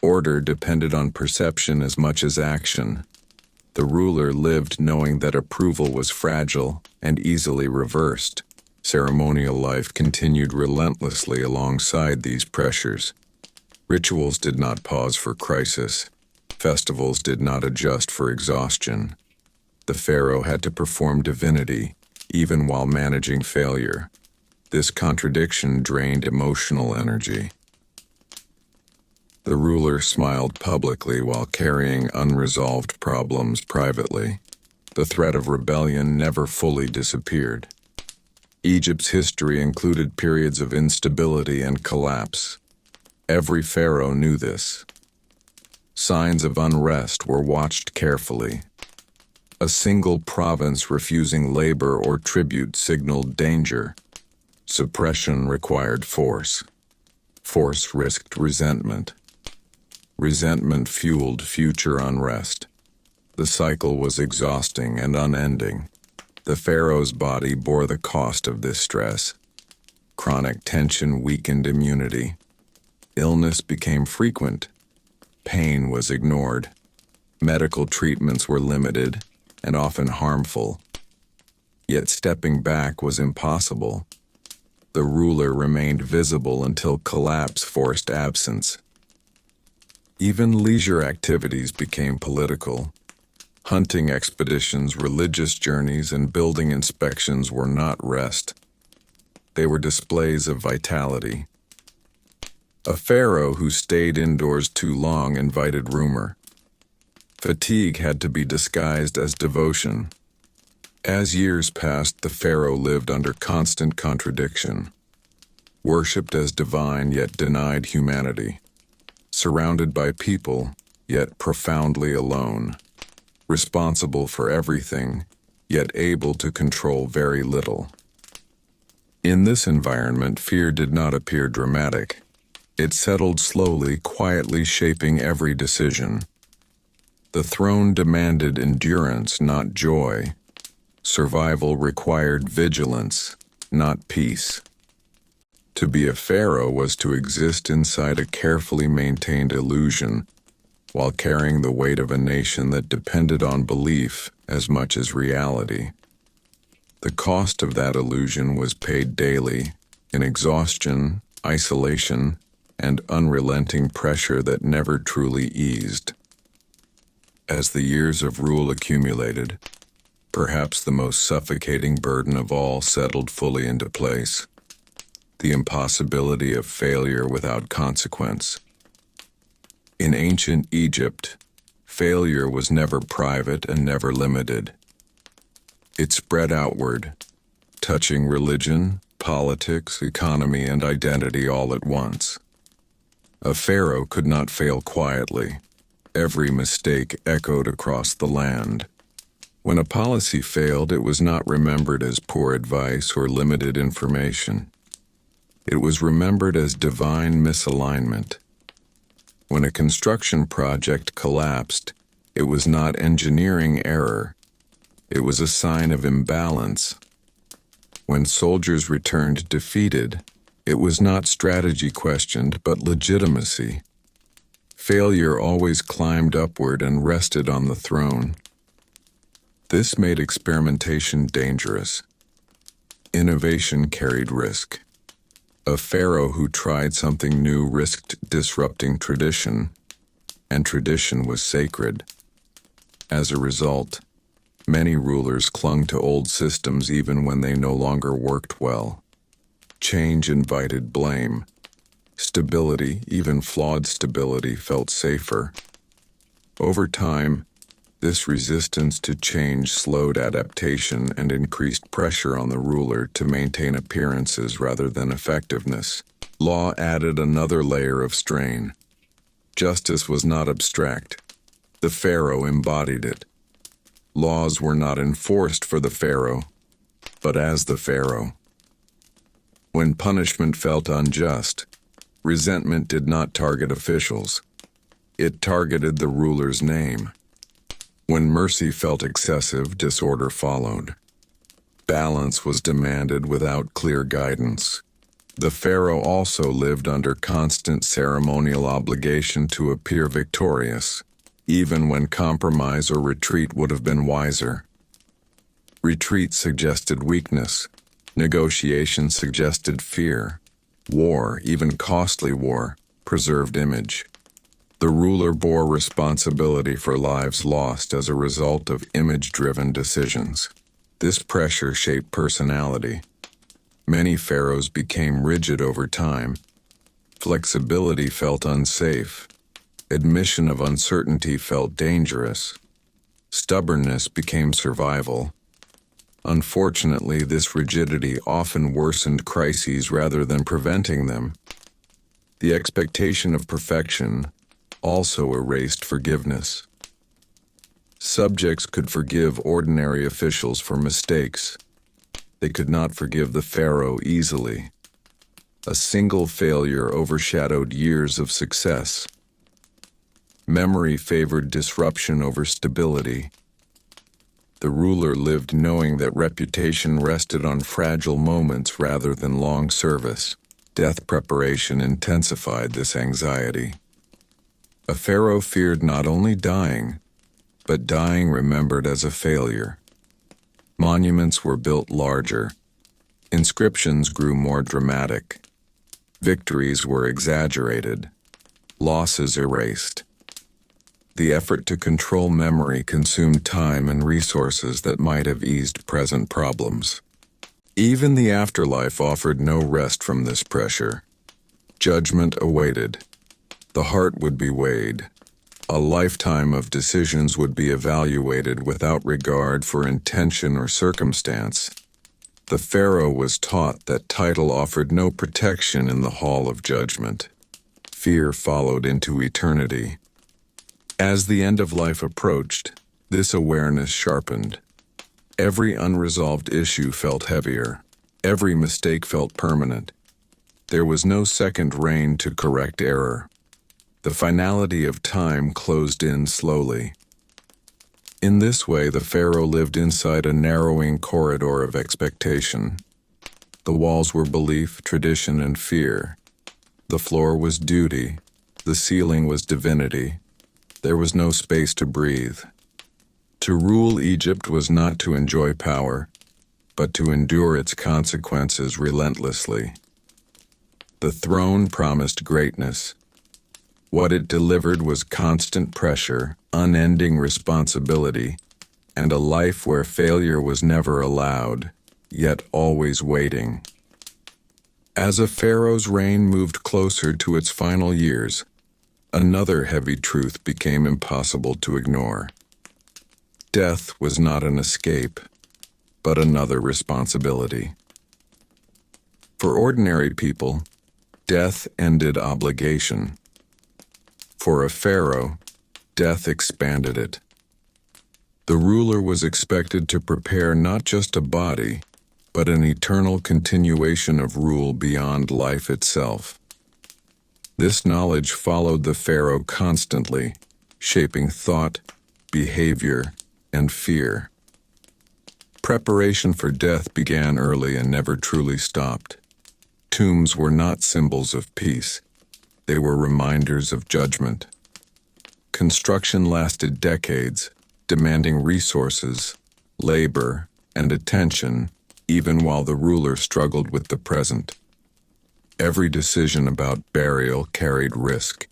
Order depended on perception as much as action. The ruler lived knowing that approval was fragile and easily reversed. Ceremonial life continued relentlessly alongside these pressures. Rituals did not pause for crisis. Festivals did not adjust for exhaustion. The pharaoh had to perform divinity, even while managing failure. This contradiction drained emotional energy. The ruler smiled publicly while carrying unresolved problems privately. The threat of rebellion never fully disappeared. Egypt's history included periods of instability and collapse. Every pharaoh knew this. Signs of unrest were watched carefully. A single province refusing labor or tribute signaled danger. Suppression required force. Force risked resentment. Resentment fueled future unrest. The cycle was exhausting and unending. The pharaoh's body bore the cost of this stress. Chronic tension weakened immunity. Illness became frequent. Pain was ignored. Medical treatments were limited and often harmful. Yet stepping back was impossible. The ruler remained visible until collapse forced absence. Even leisure activities became political. Hunting expeditions, religious journeys, and building inspections were not rest. They were displays of vitality. A pharaoh who stayed indoors too long invited rumor. Fatigue had to be disguised as devotion. As years passed, the pharaoh lived under constant contradiction. Worshipped as divine, yet denied humanity. Surrounded by people, yet profoundly alone. Responsible for everything, yet able to control very little. In this environment, fear did not appear dramatic. It settled slowly, quietly shaping every decision. The throne demanded endurance, not joy. Survival required vigilance, not peace. To be a pharaoh was to exist inside a carefully maintained illusion, while carrying the weight of a nation that depended on belief as much as reality. The cost of that illusion was paid daily, in exhaustion, isolation, and unrelenting pressure that never truly eased. As the years of rule accumulated, perhaps the most suffocating burden of all settled fully into place: the impossibility of failure without consequence. In ancient Egypt, failure was never private and never limited. It spread outward, touching religion, politics, economy, and identity all at once. A pharaoh could not fail quietly. Every mistake echoed across the land. When a policy failed, it was not remembered as poor advice or limited information. It was remembered as divine misalignment. When a construction project collapsed, it was not engineering error. It was a sign of imbalance. When soldiers returned defeated, it was not strategy questioned, but legitimacy. Failure always climbed upward and rested on the throne. This made experimentation dangerous. Innovation carried risk. A pharaoh who tried something new risked disrupting tradition, and tradition was sacred. As a result, many rulers clung to old systems even when they no longer worked well. Change invited blame. Stability, even flawed stability, felt safer. Over time, this resistance to change slowed adaptation and increased pressure on the ruler to maintain appearances rather than effectiveness. Law added another layer of strain. Justice was not abstract. The pharaoh embodied it. Laws were not enforced for the pharaoh, but as the pharaoh. When punishment felt unjust, resentment did not target officials. It targeted the ruler's name. When mercy felt excessive, disorder followed. Balance was demanded without clear guidance. The pharaoh also lived under constant ceremonial obligation to appear victorious, even when compromise or retreat would have been wiser. Retreat suggested weakness. Negotiation suggested fear. War, even costly war, preserved image. The ruler bore responsibility for lives lost as a result of image-driven decisions. This pressure shaped personality. Many pharaohs became rigid over time. Flexibility felt unsafe. Admission of uncertainty felt dangerous. Stubbornness became survival. Unfortunately, this rigidity often worsened crises rather than preventing them. The expectation of perfection also erased forgiveness. Subjects could forgive ordinary officials for mistakes. They could not forgive the pharaoh easily. A single failure overshadowed years of success. Memory favored disruption over stability. The ruler lived knowing that reputation rested on fragile moments rather than long service. Death preparation intensified this anxiety. A pharaoh feared not only dying, but dying remembered as a failure. Monuments were built larger. Inscriptions grew more dramatic. Victories were exaggerated. Losses erased. The effort to control memory consumed time and resources that might have eased present problems. Even the afterlife offered no rest from this pressure. Judgment awaited. The heart would be weighed. A lifetime of decisions would be evaluated without regard for intention or circumstance. The pharaoh was taught that title offered no protection in the hall of judgment. Fear followed into eternity. As the end of life approached, this awareness sharpened. Every unresolved issue felt heavier. Every mistake felt permanent. There was no second reign to correct error. The finality of time closed in slowly. In this way, the pharaoh lived inside a narrowing corridor of expectation. The walls were belief, tradition, and fear. The floor was duty. The ceiling was divinity. There was no space to breathe. To rule Egypt was not to enjoy power, but to endure its consequences relentlessly. The throne promised greatness. What it delivered was constant pressure, unending responsibility, and a life where failure was never allowed, yet always waiting. As a Pharaoh's reign moved closer to its final years, another heavy truth became impossible to ignore. Death was not an escape, but another responsibility. For ordinary people, death ended obligation. For a pharaoh, death expanded it. The ruler was expected to prepare not just a body, but an eternal continuation of rule beyond life itself. This knowledge followed the pharaoh constantly, shaping thought, behavior, and fear. Preparation for death began early and never truly stopped. Tombs were not symbols of peace. They were reminders of judgment. Construction lasted decades, demanding resources, labor, and attention, even while the ruler struggled with the present. Every decision about burial carried risk.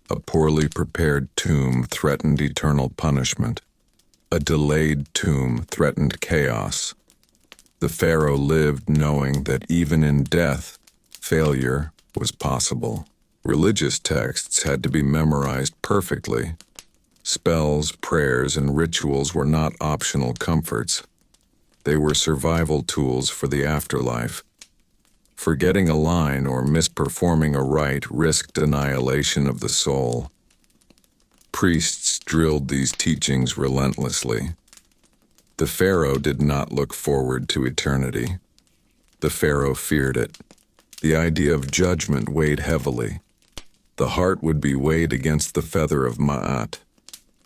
A poorly prepared tomb threatened eternal punishment. A delayed tomb threatened chaos. The pharaoh lived knowing that even in death, failure was possible. Religious texts had to be memorized perfectly. Spells, prayers, and rituals were not optional comforts. They were survival tools for the afterlife. Forgetting a line or misperforming a rite risked annihilation of the soul. Priests drilled these teachings relentlessly. The pharaoh did not look forward to eternity. The pharaoh feared it. The idea of judgment weighed heavily. The heart would be weighed against the feather of Ma'at.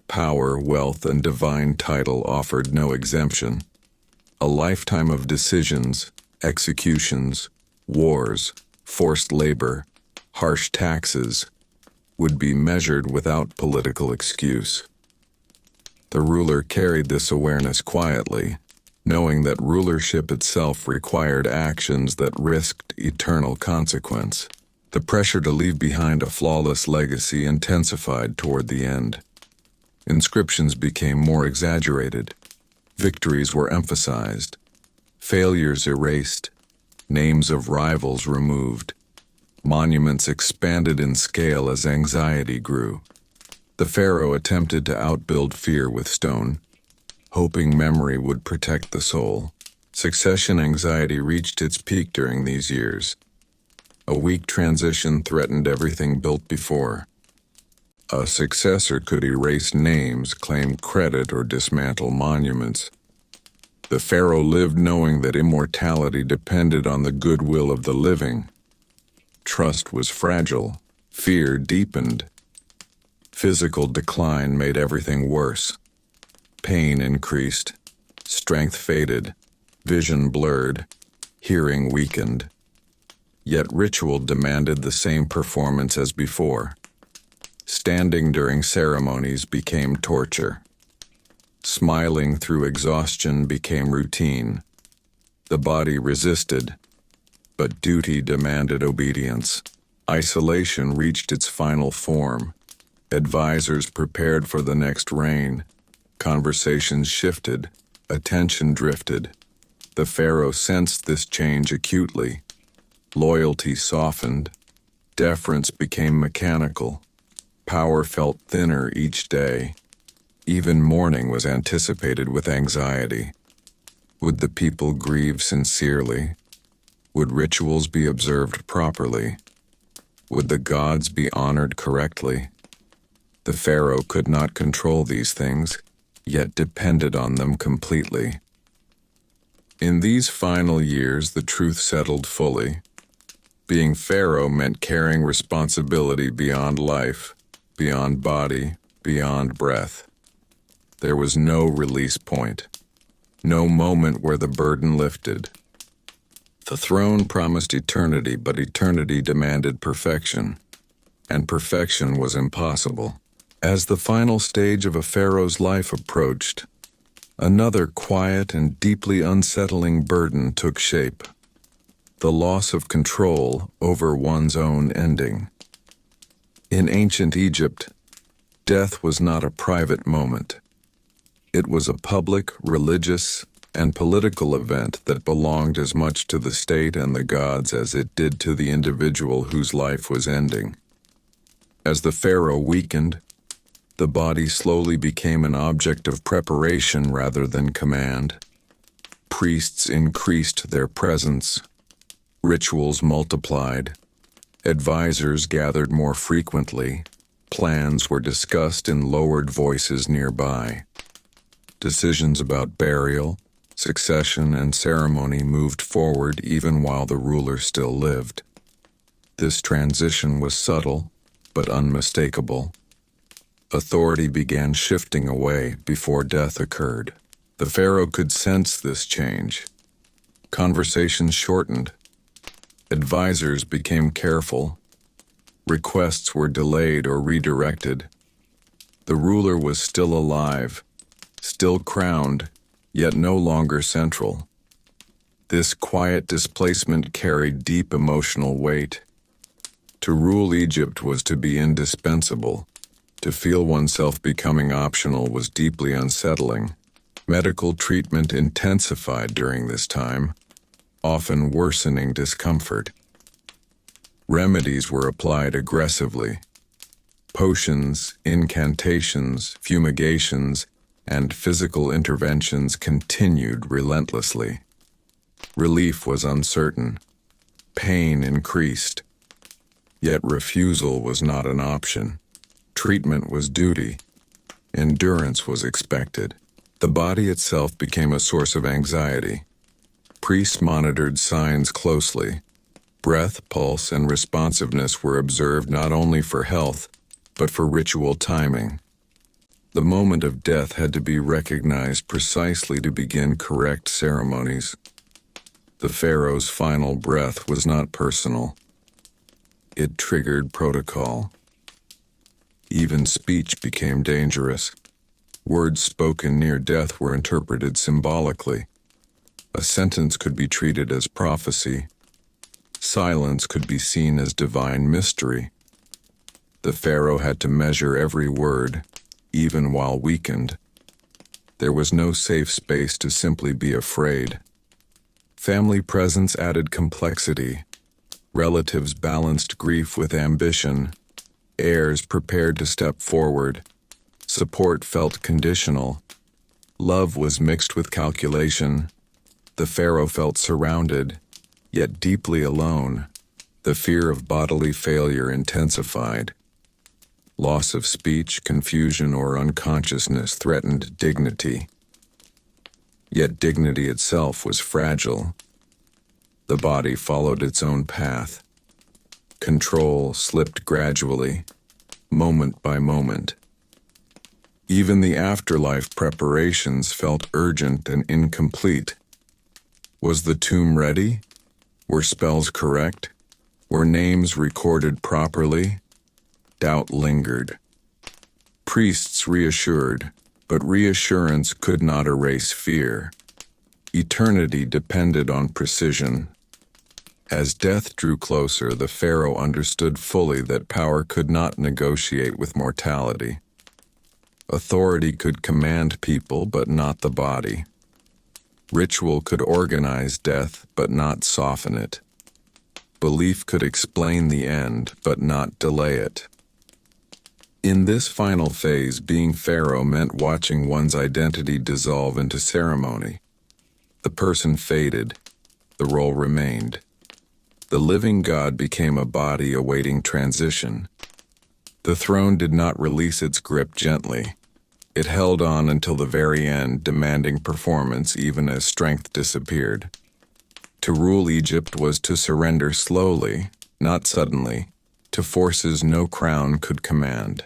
Power, wealth, and divine title offered no exemption. A lifetime of decisions, executions, wars, forced labor, harsh taxes, would be measured without political excuse. The ruler carried this awareness quietly, knowing that rulership itself required actions that risked eternal consequence. The pressure to leave behind a flawless legacy intensified toward the end. Inscriptions became more exaggerated. Victories were emphasized. Failures erased. Names of rivals removed. Monuments expanded in scale as anxiety grew. The pharaoh attempted to outbuild fear with stone, hoping memory would protect the soul. Succession anxiety reached its peak during these years. A weak transition threatened everything built before. A successor could erase names, claim credit, or dismantle monuments. The pharaoh lived knowing that immortality depended on the goodwill of the living. Trust was fragile. Fear deepened. Physical decline made everything worse. Pain increased. Strength faded. Vision blurred. Hearing weakened. Yet ritual demanded the same performance as before. Standing during ceremonies became torture. Smiling through exhaustion became routine. The body resisted, but duty demanded obedience. Isolation reached its final form. Advisors prepared for the next reign. Conversations shifted. Attention drifted. The pharaoh sensed this change acutely. Loyalty softened. Deference became mechanical. Power felt thinner each day. Even mourning was anticipated with anxiety. Would the people grieve sincerely? Would rituals be observed properly? Would the gods be honored correctly? The pharaoh could not control these things, yet depended on them completely. In these final years, the truth settled fully. Being pharaoh meant carrying responsibility beyond life, beyond body, beyond breath. There was no release point, no moment where the burden lifted. The throne promised eternity, but eternity demanded perfection, and perfection was impossible. As the final stage of a pharaoh's life approached, another quiet and deeply unsettling burden took shape. the loss of control over one's own ending. In ancient Egypt, death was not a private moment. It was a public, religious, and political event that belonged as much to the state and the gods as it did to the individual whose life was ending. As the pharaoh weakened, the body slowly became an object of preparation rather than command. Priests increased their presence, rituals multiplied, advisors gathered more frequently, plans were discussed in lowered voices nearby. Decisions about burial, succession, and ceremony moved forward even while the ruler still lived. This transition was subtle, but unmistakable. Authority began shifting away before death occurred. The pharaoh could sense this change. Conversations shortened. Advisors became careful. Requests were delayed or redirected. The ruler was still alive, still crowned, yet no longer central. This quiet displacement carried deep emotional weight. To rule Egypt was to be indispensable. To feel oneself becoming optional was deeply unsettling. Medical treatment intensified during this time, often worsening discomfort. Remedies were applied aggressively. Potions, incantations, fumigations, and physical interventions continued relentlessly. Relief was uncertain. Pain increased. Yet refusal was not an option. Treatment was duty. Endurance was expected. The body itself became a source of anxiety. Priests monitored signs closely. Breath, pulse, and responsiveness were observed not only for health, but for ritual timing. The moment of death had to be recognized precisely to begin correct ceremonies. The pharaoh's final breath was not personal. It triggered protocol. Even speech became dangerous. Words spoken near death were interpreted symbolically. A sentence could be treated as prophecy. Silence could be seen as divine mystery. The pharaoh had to measure every word, even while weakened. There was no safe space to simply be afraid. Family presence added complexity. Relatives balanced grief with ambition. Heirs prepared to step forward. Support felt conditional. Love was mixed with calculation. The pharaoh felt surrounded, yet deeply alone. The fear of bodily failure intensified. Loss of speech, confusion, or unconsciousness threatened dignity. Yet dignity itself was fragile. The body followed its own path. Control slipped gradually, moment by moment. Even the afterlife preparations felt urgent and incomplete. Was the tomb ready? Were spells correct? Were names recorded properly? Doubt lingered. Priests reassured, but reassurance could not erase fear. Eternity depended on precision. As death drew closer, the pharaoh understood fully that power could not negotiate with mortality. Authority could command people, but not the body. Ritual could organize death, but not soften it. Belief could explain the end, but not delay it. In this final phase, being pharaoh meant watching one's identity dissolve into ceremony. The person faded, the role remained. The living God became a body awaiting transition. The throne did not release its grip gently. It held on until the very end, demanding performance even as strength disappeared. To rule Egypt was to surrender slowly, not suddenly, to forces no crown could command.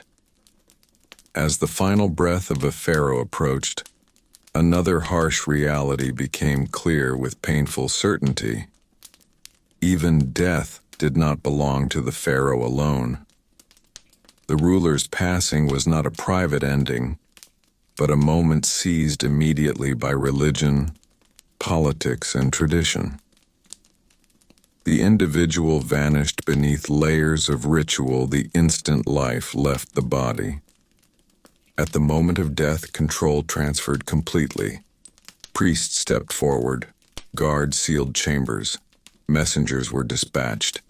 As the final breath of a pharaoh approached, another harsh reality became clear with painful certainty. Even death did not belong to the pharaoh alone. The ruler's passing was not a private ending, but a moment seized immediately by religion, politics, and tradition. The individual vanished beneath layers of ritual the instant life left the body. At the moment of death, control transferred completely. Priests stepped forward, guards sealed chambers, messengers were dispatched.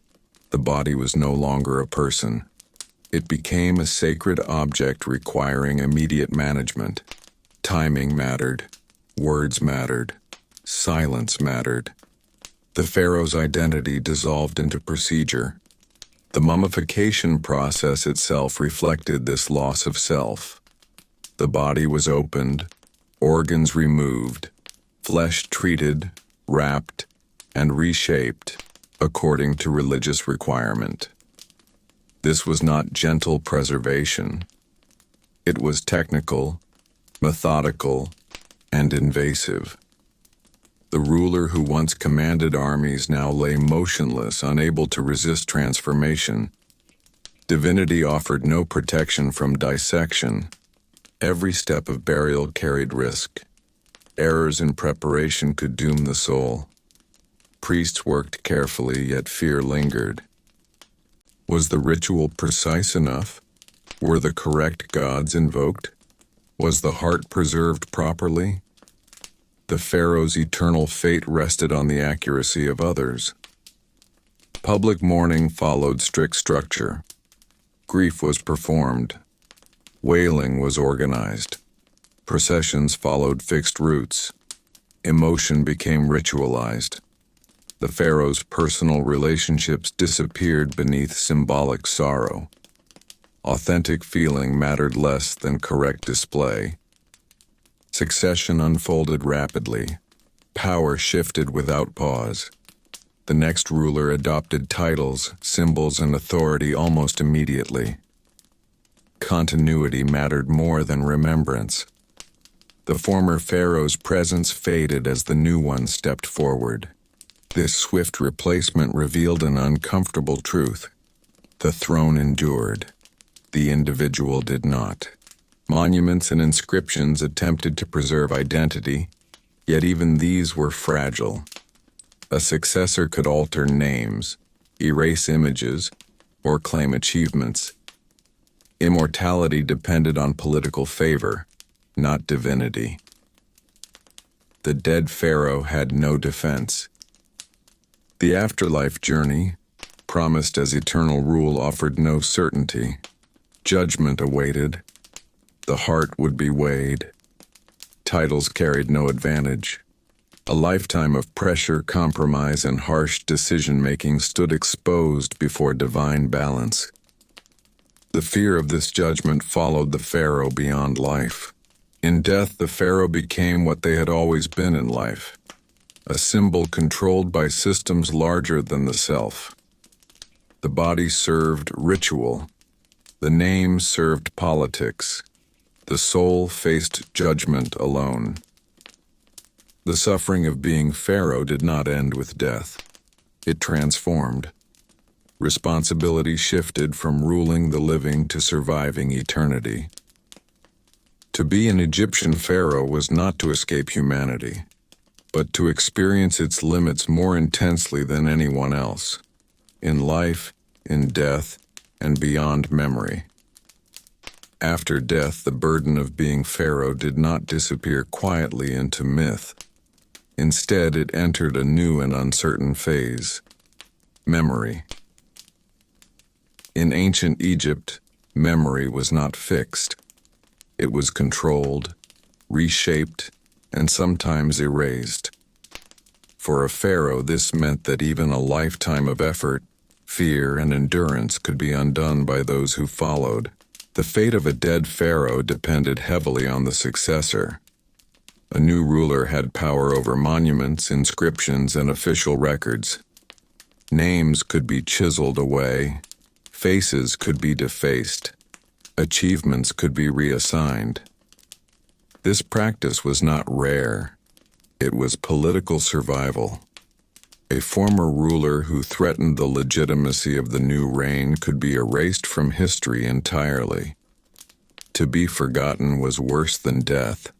The body was no longer a person. It became a sacred object requiring immediate management. Timing mattered, words mattered, silence mattered. The pharaoh's identity dissolved into procedure. The mummification process itself reflected this loss of self. The body was opened, organs removed, flesh treated, wrapped, and reshaped according to religious requirement. This was not gentle preservation. It was technical, methodical, and invasive. The ruler who once commanded armies now lay motionless, unable to resist transformation. Divinity offered no protection from dissection. Every step of burial carried risk. Errors in preparation could doom the soul. Priests worked carefully, yet fear lingered. Was the ritual precise enough? Were the correct gods invoked? Was the heart preserved properly? The pharaoh's eternal fate rested on the accuracy of others. Public mourning followed strict structure. Grief was performed. Wailing was organized. Processions followed fixed routes. Emotion became ritualized. The pharaoh's personal relationships disappeared beneath symbolic sorrow. Authentic feeling mattered less than correct display. Succession unfolded rapidly. Power shifted without pause. The next ruler adopted titles, symbols, and authority almost immediately. Continuity mattered more than remembrance. The former pharaoh's presence faded as the new one stepped forward. This swift replacement revealed an uncomfortable truth. The throne endured. The individual did not. Monuments and inscriptions attempted to preserve identity, yet even these were fragile. A successor could alter names, erase images, or claim achievements. Immortality depended on political favor, not divinity. The dead pharaoh had no defense. The afterlife journey, promised as eternal rule, offered no certainty. Judgment awaited. The heart would be weighed. Titles carried no advantage. A lifetime of pressure, compromise, and harsh decision-making stood exposed before divine balance. The fear of this judgment followed the pharaoh beyond life. In death, the pharaoh became what they had always been in life, a symbol controlled by systems larger than the self. The body served ritual. The name served politics. The soul faced judgment alone. The suffering of being pharaoh did not end with death. It transformed. Responsibility shifted from ruling the living to surviving eternity. To be an Egyptian pharaoh was not to escape humanity, but to experience its limits more intensely than anyone else, in life, in death, and beyond memory. After death, the burden of being pharaoh did not disappear quietly into myth. Instead, it entered a new and uncertain phase: memory. In ancient Egypt, memory was not fixed. It was controlled, reshaped, and sometimes erased. For a pharaoh, this meant that even a lifetime of effort, fear, and endurance could be undone by those who followed. The fate of a dead pharaoh depended heavily on the successor. A new ruler had power over monuments, inscriptions, and official records. Names could be chiseled away. Faces could be defaced. Achievements could be reassigned. This practice was not rare. It was political survival. A former ruler who threatened the legitimacy of the new reign could be erased from history entirely. To be forgotten was worse than death.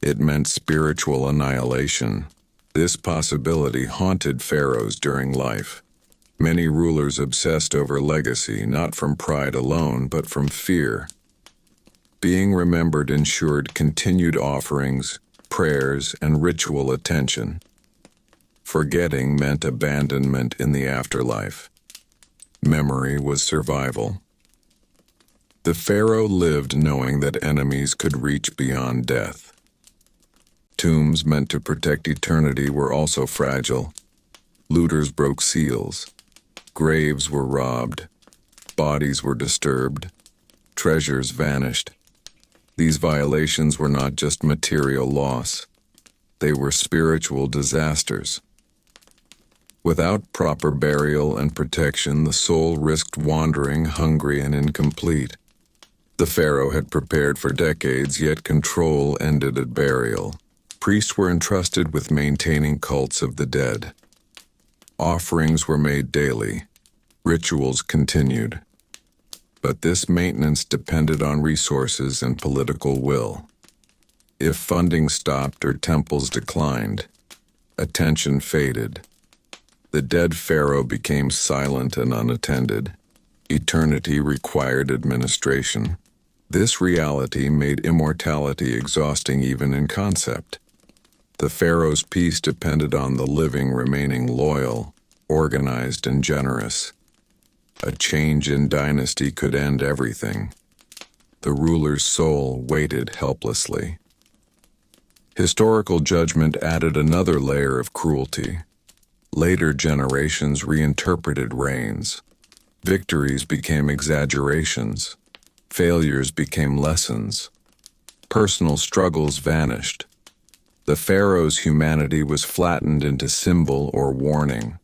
It meant spiritual annihilation. This possibility haunted pharaohs during life. Many rulers obsessed over legacy, not from pride alone, but from fear. Being remembered ensured continued offerings, prayers, and ritual attention. Forgetting meant abandonment in the afterlife. Memory was survival. The Pharaoh lived knowing that enemies could reach beyond death. Tombs meant to protect eternity were also fragile. Looters broke seals. Graves were robbed. Bodies were disturbed. Treasures vanished. These violations were not just material loss. They were spiritual disasters. Without proper burial and protection, the soul risked wandering, hungry, and incomplete. The Pharaoh had prepared for decades, yet control ended at burial. Priests were entrusted with maintaining cults of the dead. Offerings were made daily. Rituals continued. But this maintenance depended on resources and political will. If funding stopped or temples declined, attention faded. The dead Pharaoh became silent and unattended. Eternity required administration. This reality made immortality exhausting even in concept. The Pharaoh's peace depended on the living remaining loyal, organized, and generous. A change in dynasty could end everything. The ruler's soul waited helplessly. Historical judgment added another layer of cruelty. Later generations reinterpreted reigns. Victories became exaggerations. Failures became lessons. Personal struggles vanished. The Pharaoh's humanity was flattened into symbol or warning.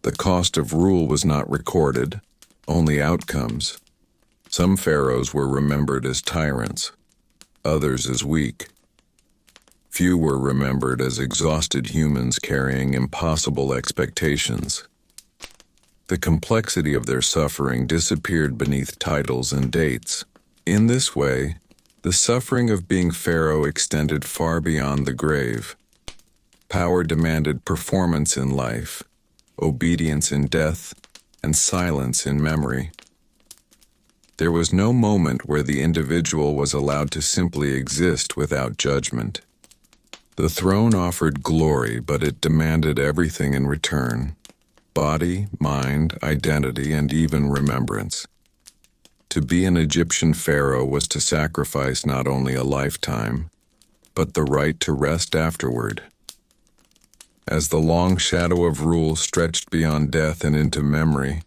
The cost of rule was not recorded, only outcomes. Some pharaohs were remembered as tyrants, others as weak. Few were remembered as exhausted humans carrying impossible expectations. The complexity of their suffering disappeared beneath titles and dates. In this way, the suffering of being pharaoh extended far beyond the grave. Power demanded performance in life, obedience in death, and silence in memory. There was no moment where the individual was allowed to simply exist without judgment. The throne offered glory, but it demanded everything in return: body, mind, identity, and even remembrance. To be an Egyptian pharaoh was to sacrifice not only a lifetime, but the right to rest afterward. As the long shadow of rule stretched beyond death and into memory,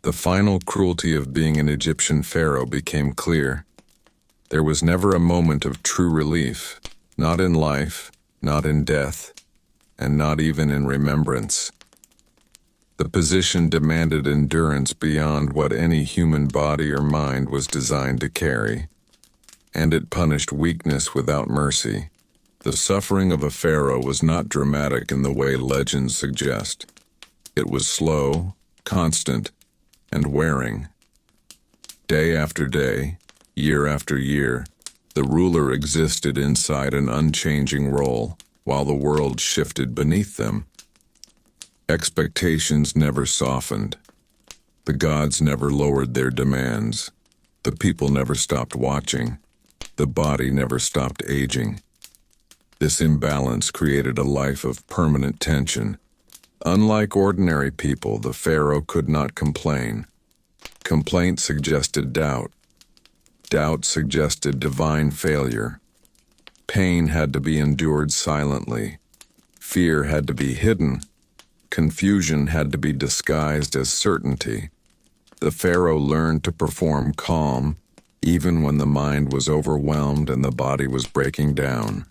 the final cruelty of being an Egyptian pharaoh became clear. There was never a moment of true relief, not in life, not in death, and not even in remembrance. The position demanded endurance beyond what any human body or mind was designed to carry, and it punished weakness without mercy. The suffering of a pharaoh was not dramatic in the way legends suggest. It was slow, constant, and wearing. Day after day, year after year, the ruler existed inside an unchanging role, while the world shifted beneath them. Expectations never softened. The gods never lowered their demands. The people never stopped watching. The body never stopped aging. This imbalance created a life of permanent tension. Unlike ordinary people, the pharaoh could not complain. Complaint suggested doubt. Doubt suggested divine failure. Pain had to be endured silently. Fear had to be hidden. Confusion had to be disguised as certainty. The pharaoh learned to perform calm, even when the mind was overwhelmed and the body was breaking down.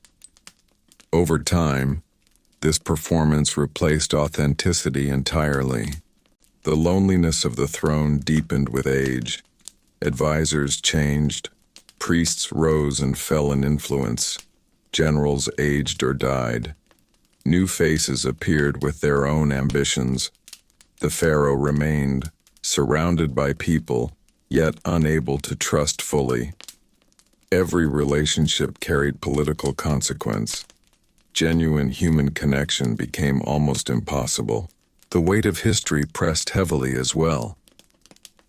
Over time, this performance replaced authenticity entirely. The loneliness of the throne deepened with age. Advisors changed. Priests rose and fell in influence. Generals aged or died. New faces appeared with their own ambitions. The pharaoh remained, surrounded by people, yet unable to trust fully. Every relationship carried political consequence. Genuine human connection became almost impossible. The weight of history pressed heavily as well.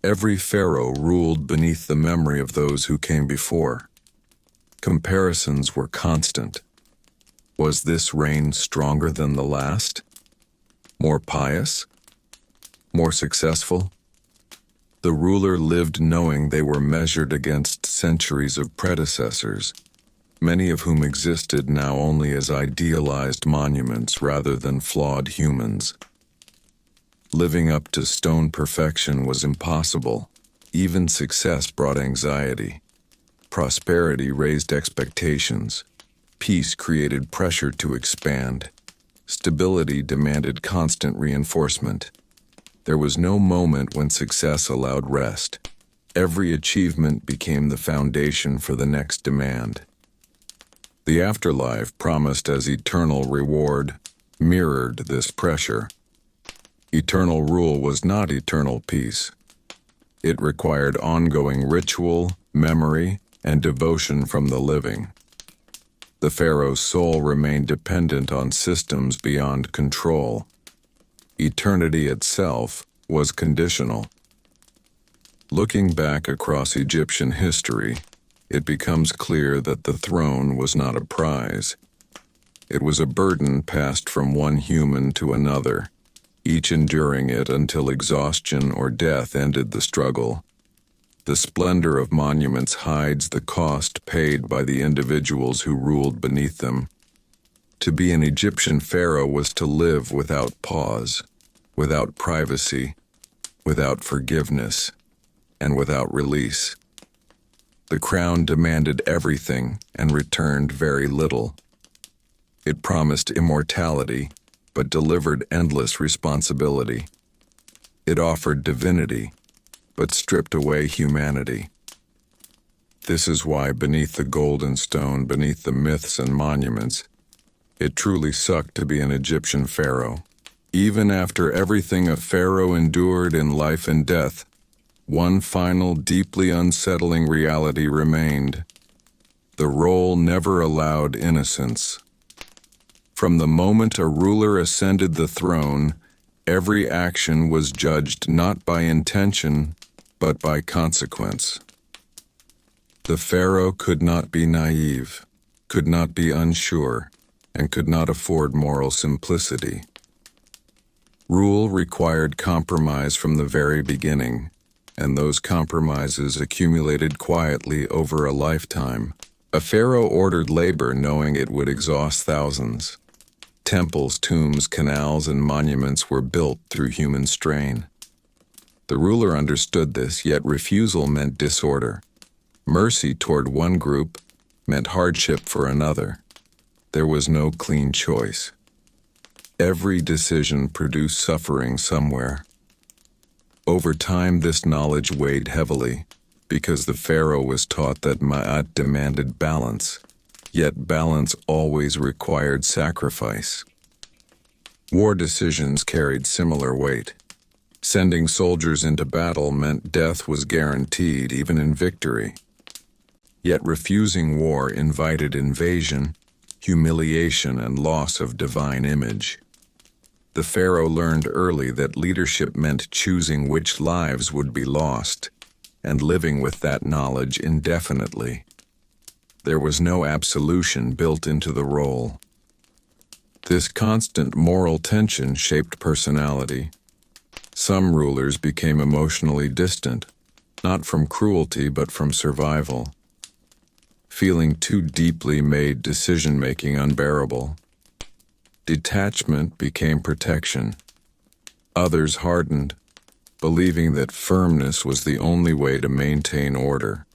Every pharaoh ruled beneath the memory of those who came before. Comparisons were constant. Was this reign stronger than the last? More pious? More successful? The ruler lived knowing they were measured against centuries of predecessors, many of whom existed now only as idealized monuments rather than flawed humans. Living up to stone perfection was impossible. Even success brought anxiety. Prosperity raised expectations. Peace created pressure to expand. Stability demanded constant reinforcement. There was no moment when success allowed rest. Every achievement became the foundation for the next demand. The afterlife, promised as eternal reward, mirrored this pressure. Eternal rule was not eternal peace. It required ongoing ritual, memory, and devotion from the living. The pharaoh's soul remained dependent on systems beyond control. Eternity itself was conditional. Looking back across Egyptian history, it becomes clear that the throne was not a prize. It was a burden passed from one human to another, each enduring it until exhaustion or death ended the struggle. The splendor of monuments hides the cost paid by the individuals who ruled beneath them. To be an Egyptian pharaoh was to live without pause, without privacy, without forgiveness, and without release. The crown demanded everything and returned very little. It promised immortality, but delivered endless responsibility. It offered divinity, but stripped away humanity. This is why beneath the golden stone, beneath the myths and monuments, it truly sucked to be an Egyptian pharaoh. Even after everything a pharaoh endured in life and death, one final, deeply unsettling reality remained. The role never allowed innocence. From the moment a ruler ascended the throne, every action was judged not by intention, but by consequence. The pharaoh could not be naive, could not be unsure, and could not afford moral simplicity. Rule required compromise from the very beginning, and those compromises accumulated quietly over a lifetime. A pharaoh ordered labor knowing it would exhaust thousands. Temples, tombs, canals, and monuments were built through human strain. The ruler understood this, yet refusal meant disorder. Mercy toward one group meant hardship for another. There was no clean choice. Every decision produced suffering somewhere. Over time, this knowledge weighed heavily, because the pharaoh was taught that Ma'at demanded balance. Yet balance always required sacrifice. War decisions carried similar weight. Sending soldiers into battle meant death was guaranteed even in victory. Yet refusing war invited invasion, humiliation, and loss of divine image. The pharaoh learned early that leadership meant choosing which lives would be lost, and living with that knowledge indefinitely. There was no absolution built into the role. This constant moral tension shaped personality. Some rulers became emotionally distant, not from cruelty but from survival. Feeling too deeply made decision-making unbearable. Detachment became protection. Others hardened, believing that firmness was the only way to maintain order.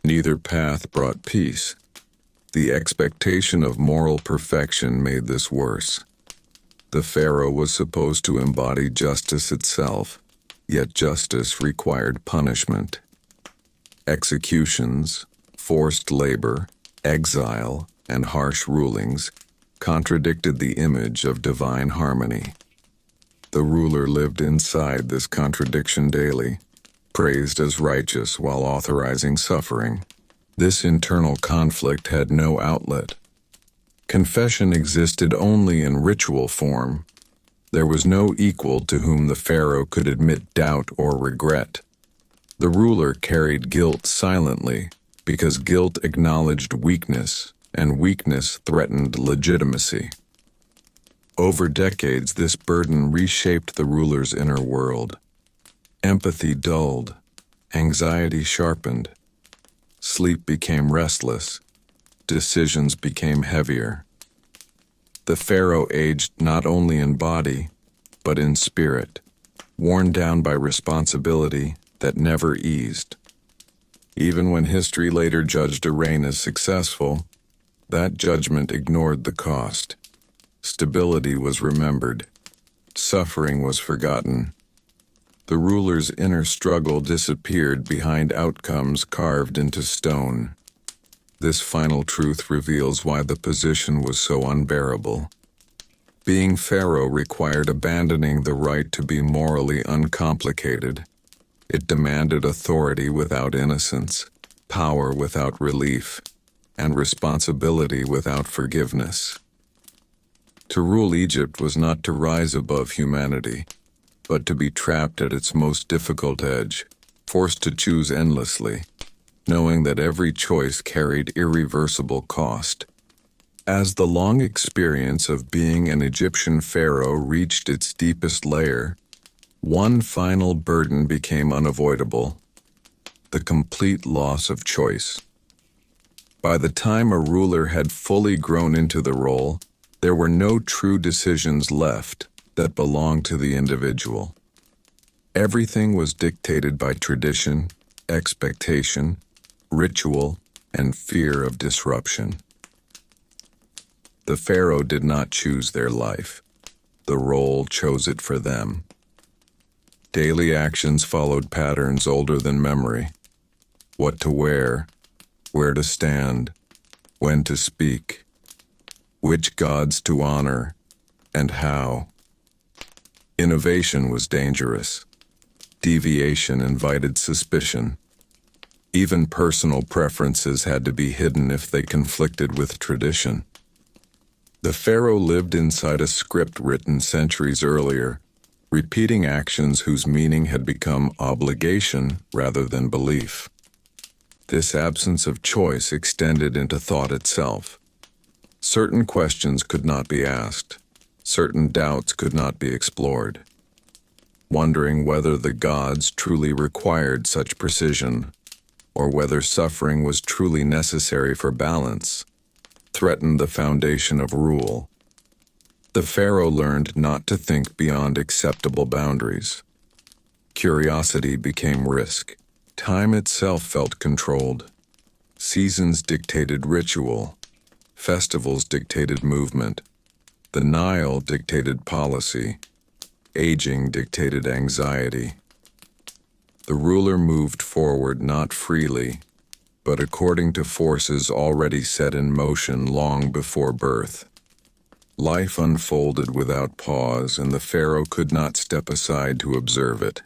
Neither path brought peace. The expectation of moral perfection made this worse. The pharaoh was supposed to embody justice itself, yet justice required punishment. Executions, forced labor, exile, and harsh rulings contradicted the image of divine harmony. The ruler lived inside this contradiction daily, praised as righteous while authorizing suffering. This internal conflict had no outlet. Confession existed only in ritual form. There was no equal to whom the pharaoh could admit doubt or regret. The ruler carried guilt silently because guilt acknowledged weakness, and weakness threatened legitimacy. Over decades, this burden reshaped the ruler's inner world. Empathy dulled, anxiety sharpened, sleep became restless, decisions became heavier. The pharaoh aged not only in body, but in spirit, worn down by responsibility that never eased. Even when history later judged a reign as successful, that judgment ignored the cost. Stability was remembered. Suffering was forgotten. The ruler's inner struggle disappeared behind outcomes carved into stone. This final truth reveals why the position was so unbearable. Being pharaoh required abandoning the right to be morally uncomplicated. It demanded authority without innocence, power without relief, and responsibility without forgiveness. To rule Egypt was not to rise above humanity, but to be trapped at its most difficult edge, forced to choose endlessly, knowing that every choice carried irreversible cost. As the long experience of being an Egyptian pharaoh reached its deepest layer, one final burden became unavoidable: the complete loss of choice. By the time a ruler had fully grown into the role, there were no true decisions left that belonged to the individual. Everything was dictated by tradition, expectation, ritual, and fear of disruption. The pharaoh did not choose their life. The role chose it for them. Daily actions followed patterns older than memory. What to wear, where to stand, when to speak, which gods to honor, and how. Innovation was dangerous. Deviation invited suspicion. Even personal preferences had to be hidden if they conflicted with tradition. The pharaoh lived inside a script written centuries earlier, repeating actions whose meaning had become obligation rather than belief. This absence of choice extended into thought itself. Certain questions could not be asked. Certain doubts could not be explored. Wondering whether the gods truly required such precision, or whether suffering was truly necessary for balance, threatened the foundation of rule. The pharaoh learned not to think beyond acceptable boundaries. Curiosity became risk. Time itself felt controlled. Seasons dictated ritual. Festivals dictated movement. The Nile dictated policy. Aging dictated anxiety. The ruler moved forward not freely, but according to forces already set in motion long before birth. Life unfolded without pause, and the pharaoh could not step aside to observe it.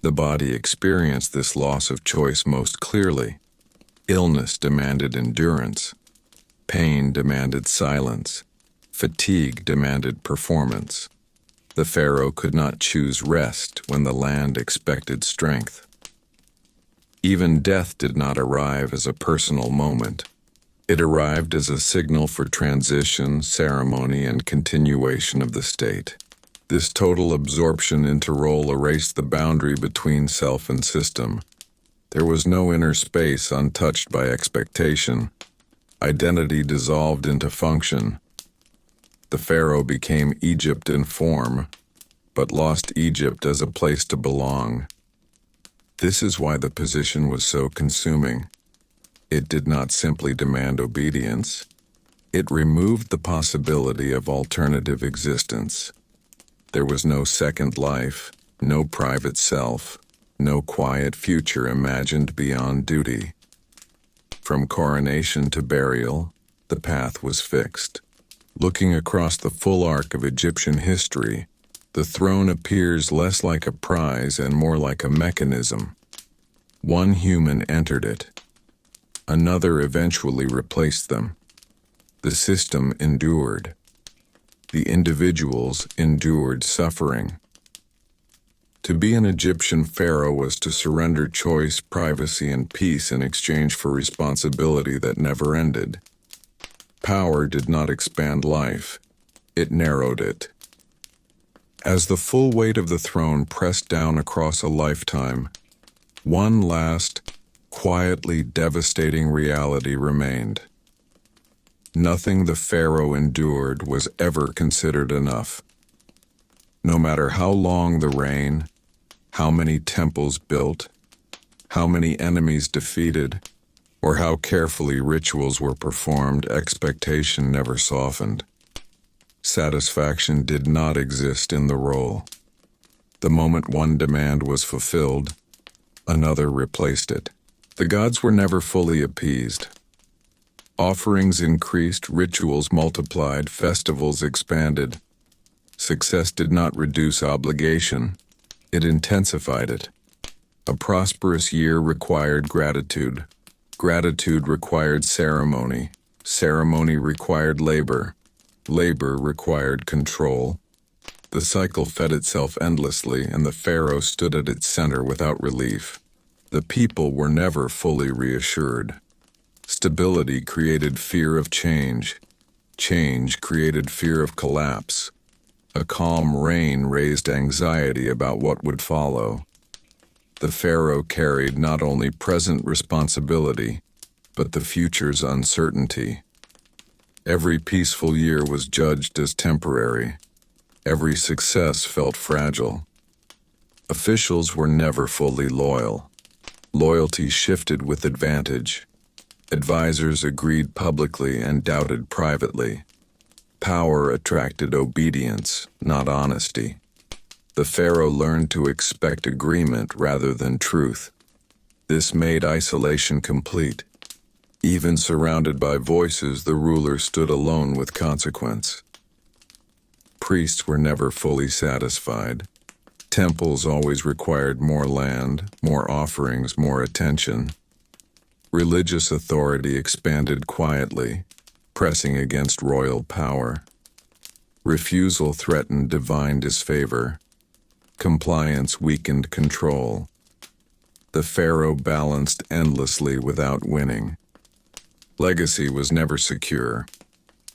The body experienced this loss of choice most clearly. Illness demanded endurance. Pain demanded silence. Fatigue demanded performance. The pharaoh could not choose rest when the land expected strength. Even death did not arrive as a personal moment. It arrived as a signal for transition, ceremony, and continuation of the state. This total absorption into role erased the boundary between self and system. There was no inner space untouched by expectation. Identity dissolved into function. The pharaoh became Egypt in form, but lost Egypt as a place to belong. This is why the position was so consuming. It did not simply demand obedience. It removed the possibility of alternative existence. There was no second life, no private self, no quiet future imagined beyond duty. From coronation to burial, the path was fixed. Looking across the full arc of Egyptian history, the throne appears less like a prize and more like a mechanism. One human entered it. Another eventually replaced them. The system endured. The individuals endured suffering. To be an Egyptian pharaoh was to surrender choice, privacy, and peace in exchange for responsibility that never ended. Power did not expand life, it narrowed it. As the full weight of the throne pressed down across a lifetime, one last, quietly devastating reality remained. Nothing the pharaoh endured was ever considered enough. No matter how long the reign, how many temples built, how many enemies defeated, or how carefully rituals were performed, expectation never softened. Satisfaction did not exist in the role. The moment one demand was fulfilled, another replaced it. The gods were never fully appeased. Offerings increased, rituals multiplied, festivals expanded. Success did not reduce obligation, it intensified it. A prosperous year required gratitude. Gratitude required ceremony. Ceremony required labor. Labor required control. The cycle fed itself endlessly, and the pharaoh stood at its center without relief. The people were never fully reassured. Stability created fear of change. Change created fear of collapse. A calm reign raised anxiety about what would follow. The pharaoh carried not only present responsibility, but the future's uncertainty. Every peaceful year was judged as temporary. Every success felt fragile. Officials were never fully loyal. Loyalty shifted with advantage. Advisors agreed publicly and doubted privately. Power attracted obedience, not honesty. The pharaoh learned to expect agreement rather than truth. This made isolation complete. Even surrounded by voices, the ruler stood alone with consequence. Priests were never fully satisfied. Temples always required more land, more offerings, more attention. Religious authority expanded quietly, pressing against royal power. Refusal threatened divine disfavor. Compliance weakened control. The pharaoh balanced endlessly without winning. Legacy was never secure.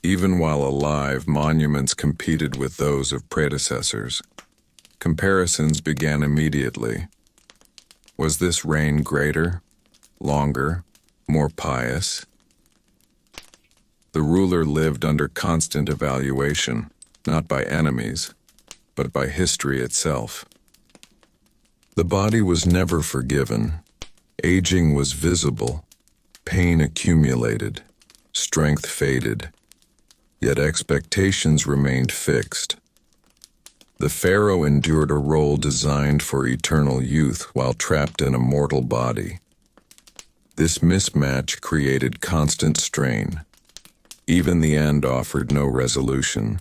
Even while alive, monuments competed with those of predecessors. Comparisons began immediately. Was this reign greater, longer, more pious? The ruler lived under constant evaluation, not by enemies, but by history itself. The body was never forgiven. Aging was visible. Pain accumulated. Strength faded. Yet expectations remained fixed. The pharaoh endured a role designed for eternal youth while trapped in a mortal body. This mismatch created constant strain. Even the end offered no resolution.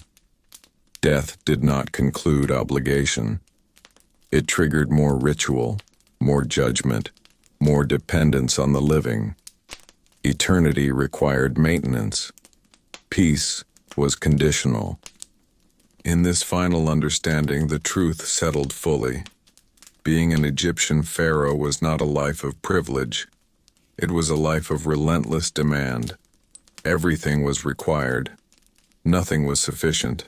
Death did not conclude obligation. It triggered more ritual, more judgment, more dependence on the living. Eternity required maintenance. Peace was conditional. In this final understanding, the truth settled fully. Being an Egyptian pharaoh was not a life of privilege. It was a life of relentless demand. Everything was required. Nothing was sufficient.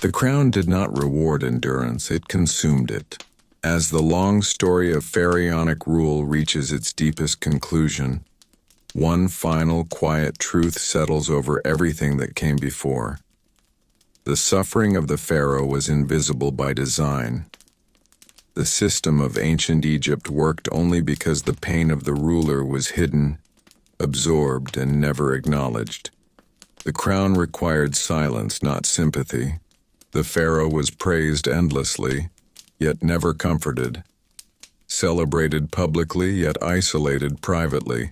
The crown did not reward endurance, it consumed it. As the long story of pharaonic rule reaches its deepest conclusion, one final quiet truth settles over everything that came before. The suffering of the pharaoh was invisible by design. The system of ancient Egypt worked only because the pain of the ruler was hidden, absorbed, and never acknowledged. The crown required silence, not sympathy. The pharaoh was praised endlessly, yet never comforted. Celebrated publicly, yet isolated privately.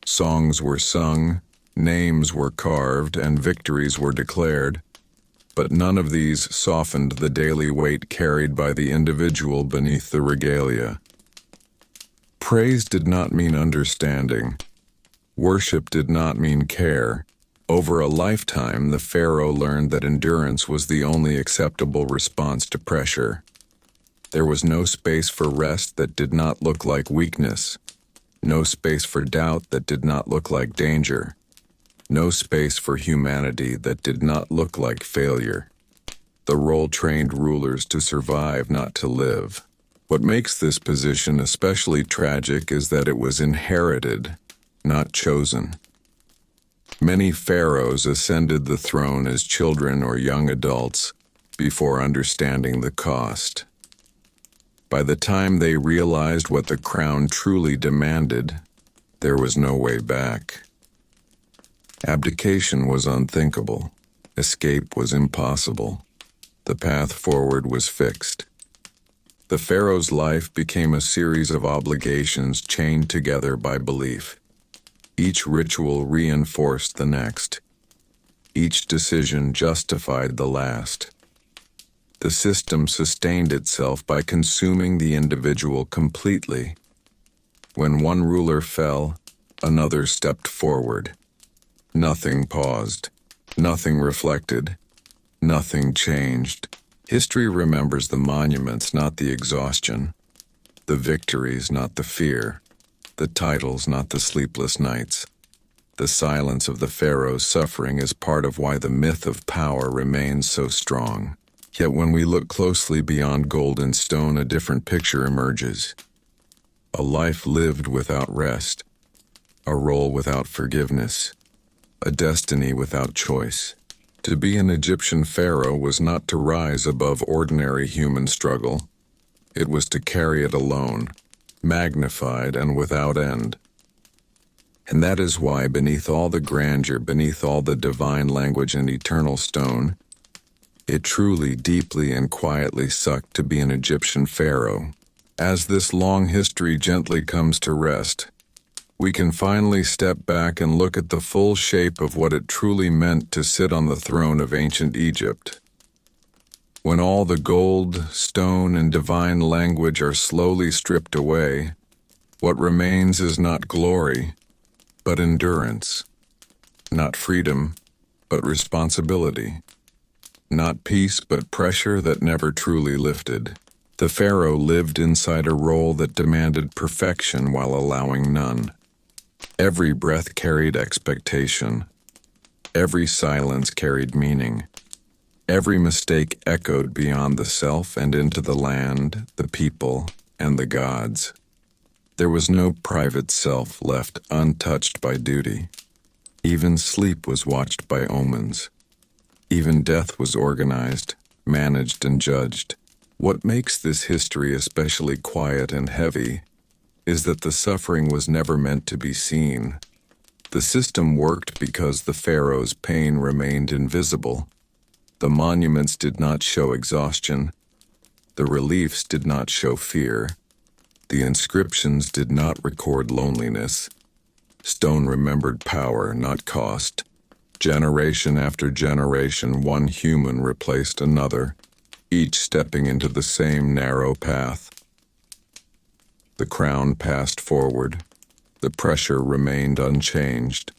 Songs were sung, names were carved, and victories were declared. But none of these softened the daily weight carried by the individual beneath the regalia. Praise did not mean understanding. Worship did not mean care. Over a lifetime, the pharaoh learned that endurance was the only acceptable response to pressure. There was no space for rest that did not look like weakness, no space for doubt that did not look like danger, no space for humanity that did not look like failure. The role trained rulers to survive, not to live. What makes this position especially tragic is that it was inherited, not chosen. Many pharaohs ascended the throne as children or young adults before understanding the cost. By the time they realized what the crown truly demanded, there was no way back. Abdication was unthinkable. Escape was impossible. The path forward was fixed. The pharaoh's life became a series of obligations chained together by belief. Each ritual reinforced the next. Each decision justified the last. The system sustained itself by consuming the individual completely. When one ruler fell, another stepped forward. Nothing paused. Nothing reflected. Nothing changed. History remembers the monuments, not the exhaustion. The victories, not the fear. The titles, not the sleepless nights. The silence of the pharaoh's suffering is part of why the myth of power remains so strong. Yet when we look closely beyond gold and stone, a different picture emerges. A life lived without rest. A role without forgiveness. A destiny without choice. To be an Egyptian pharaoh was not to rise above ordinary human struggle. It was to carry it alone, magnified and without end. And that is why beneath all the grandeur, beneath all the divine language and eternal stone, it truly, deeply, and quietly sucked to be an Egyptian pharaoh. As this long history gently comes to rest, we can finally step back and look at the full shape of what it truly meant to sit on the throne of ancient Egypt. When all the gold, stone, and divine language are slowly stripped away, what remains is not glory, but endurance. Not freedom, but responsibility. Not peace, but pressure that never truly lifted. The pharaoh lived inside a role that demanded perfection while allowing none. Every breath carried expectation. Every silence carried meaning. Every mistake echoed beyond the self and into the land, the people, and the gods. There was no private self left untouched by duty. Even sleep was watched by omens. Even death was organized, managed, and judged. What makes this history especially quiet and heavy is that the suffering was never meant to be seen. The system worked because the pharaoh's pain remained invisible. The monuments did not show exhaustion. The reliefs did not show fear. The inscriptions did not record loneliness. Stone remembered power, not cost. Generation after generation, one human replaced another, each stepping into the same narrow path. The crown passed forward. The pressure remained unchanged.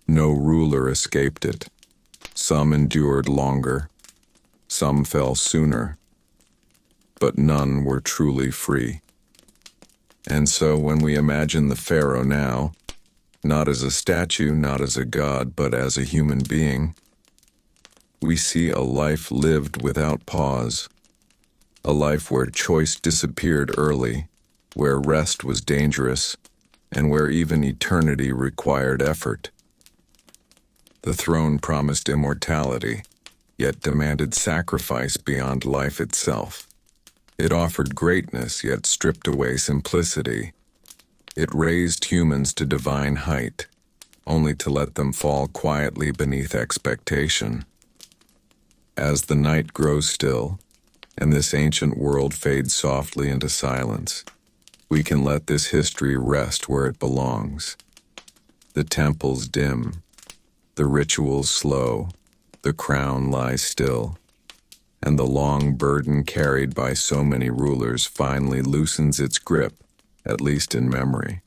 No ruler escaped it. Some endured longer. Some fell sooner. But none were truly free. And so when we imagine the pharaoh now, not as a statue, not as a god, but as a human being, we see a life lived without pause, a life where choice disappeared early, where rest was dangerous, and where even eternity required effort. The throne promised immortality, yet demanded sacrifice beyond life itself. It offered greatness, yet stripped away simplicity. It raised humans to divine height, only to let them fall quietly beneath expectation. As the night grows still, and this ancient world fades softly into silence, we can let this history rest where it belongs. The temples dim, the rituals slow, the crown lies still, and the long burden carried by so many rulers finally loosens its grip, at least in memory.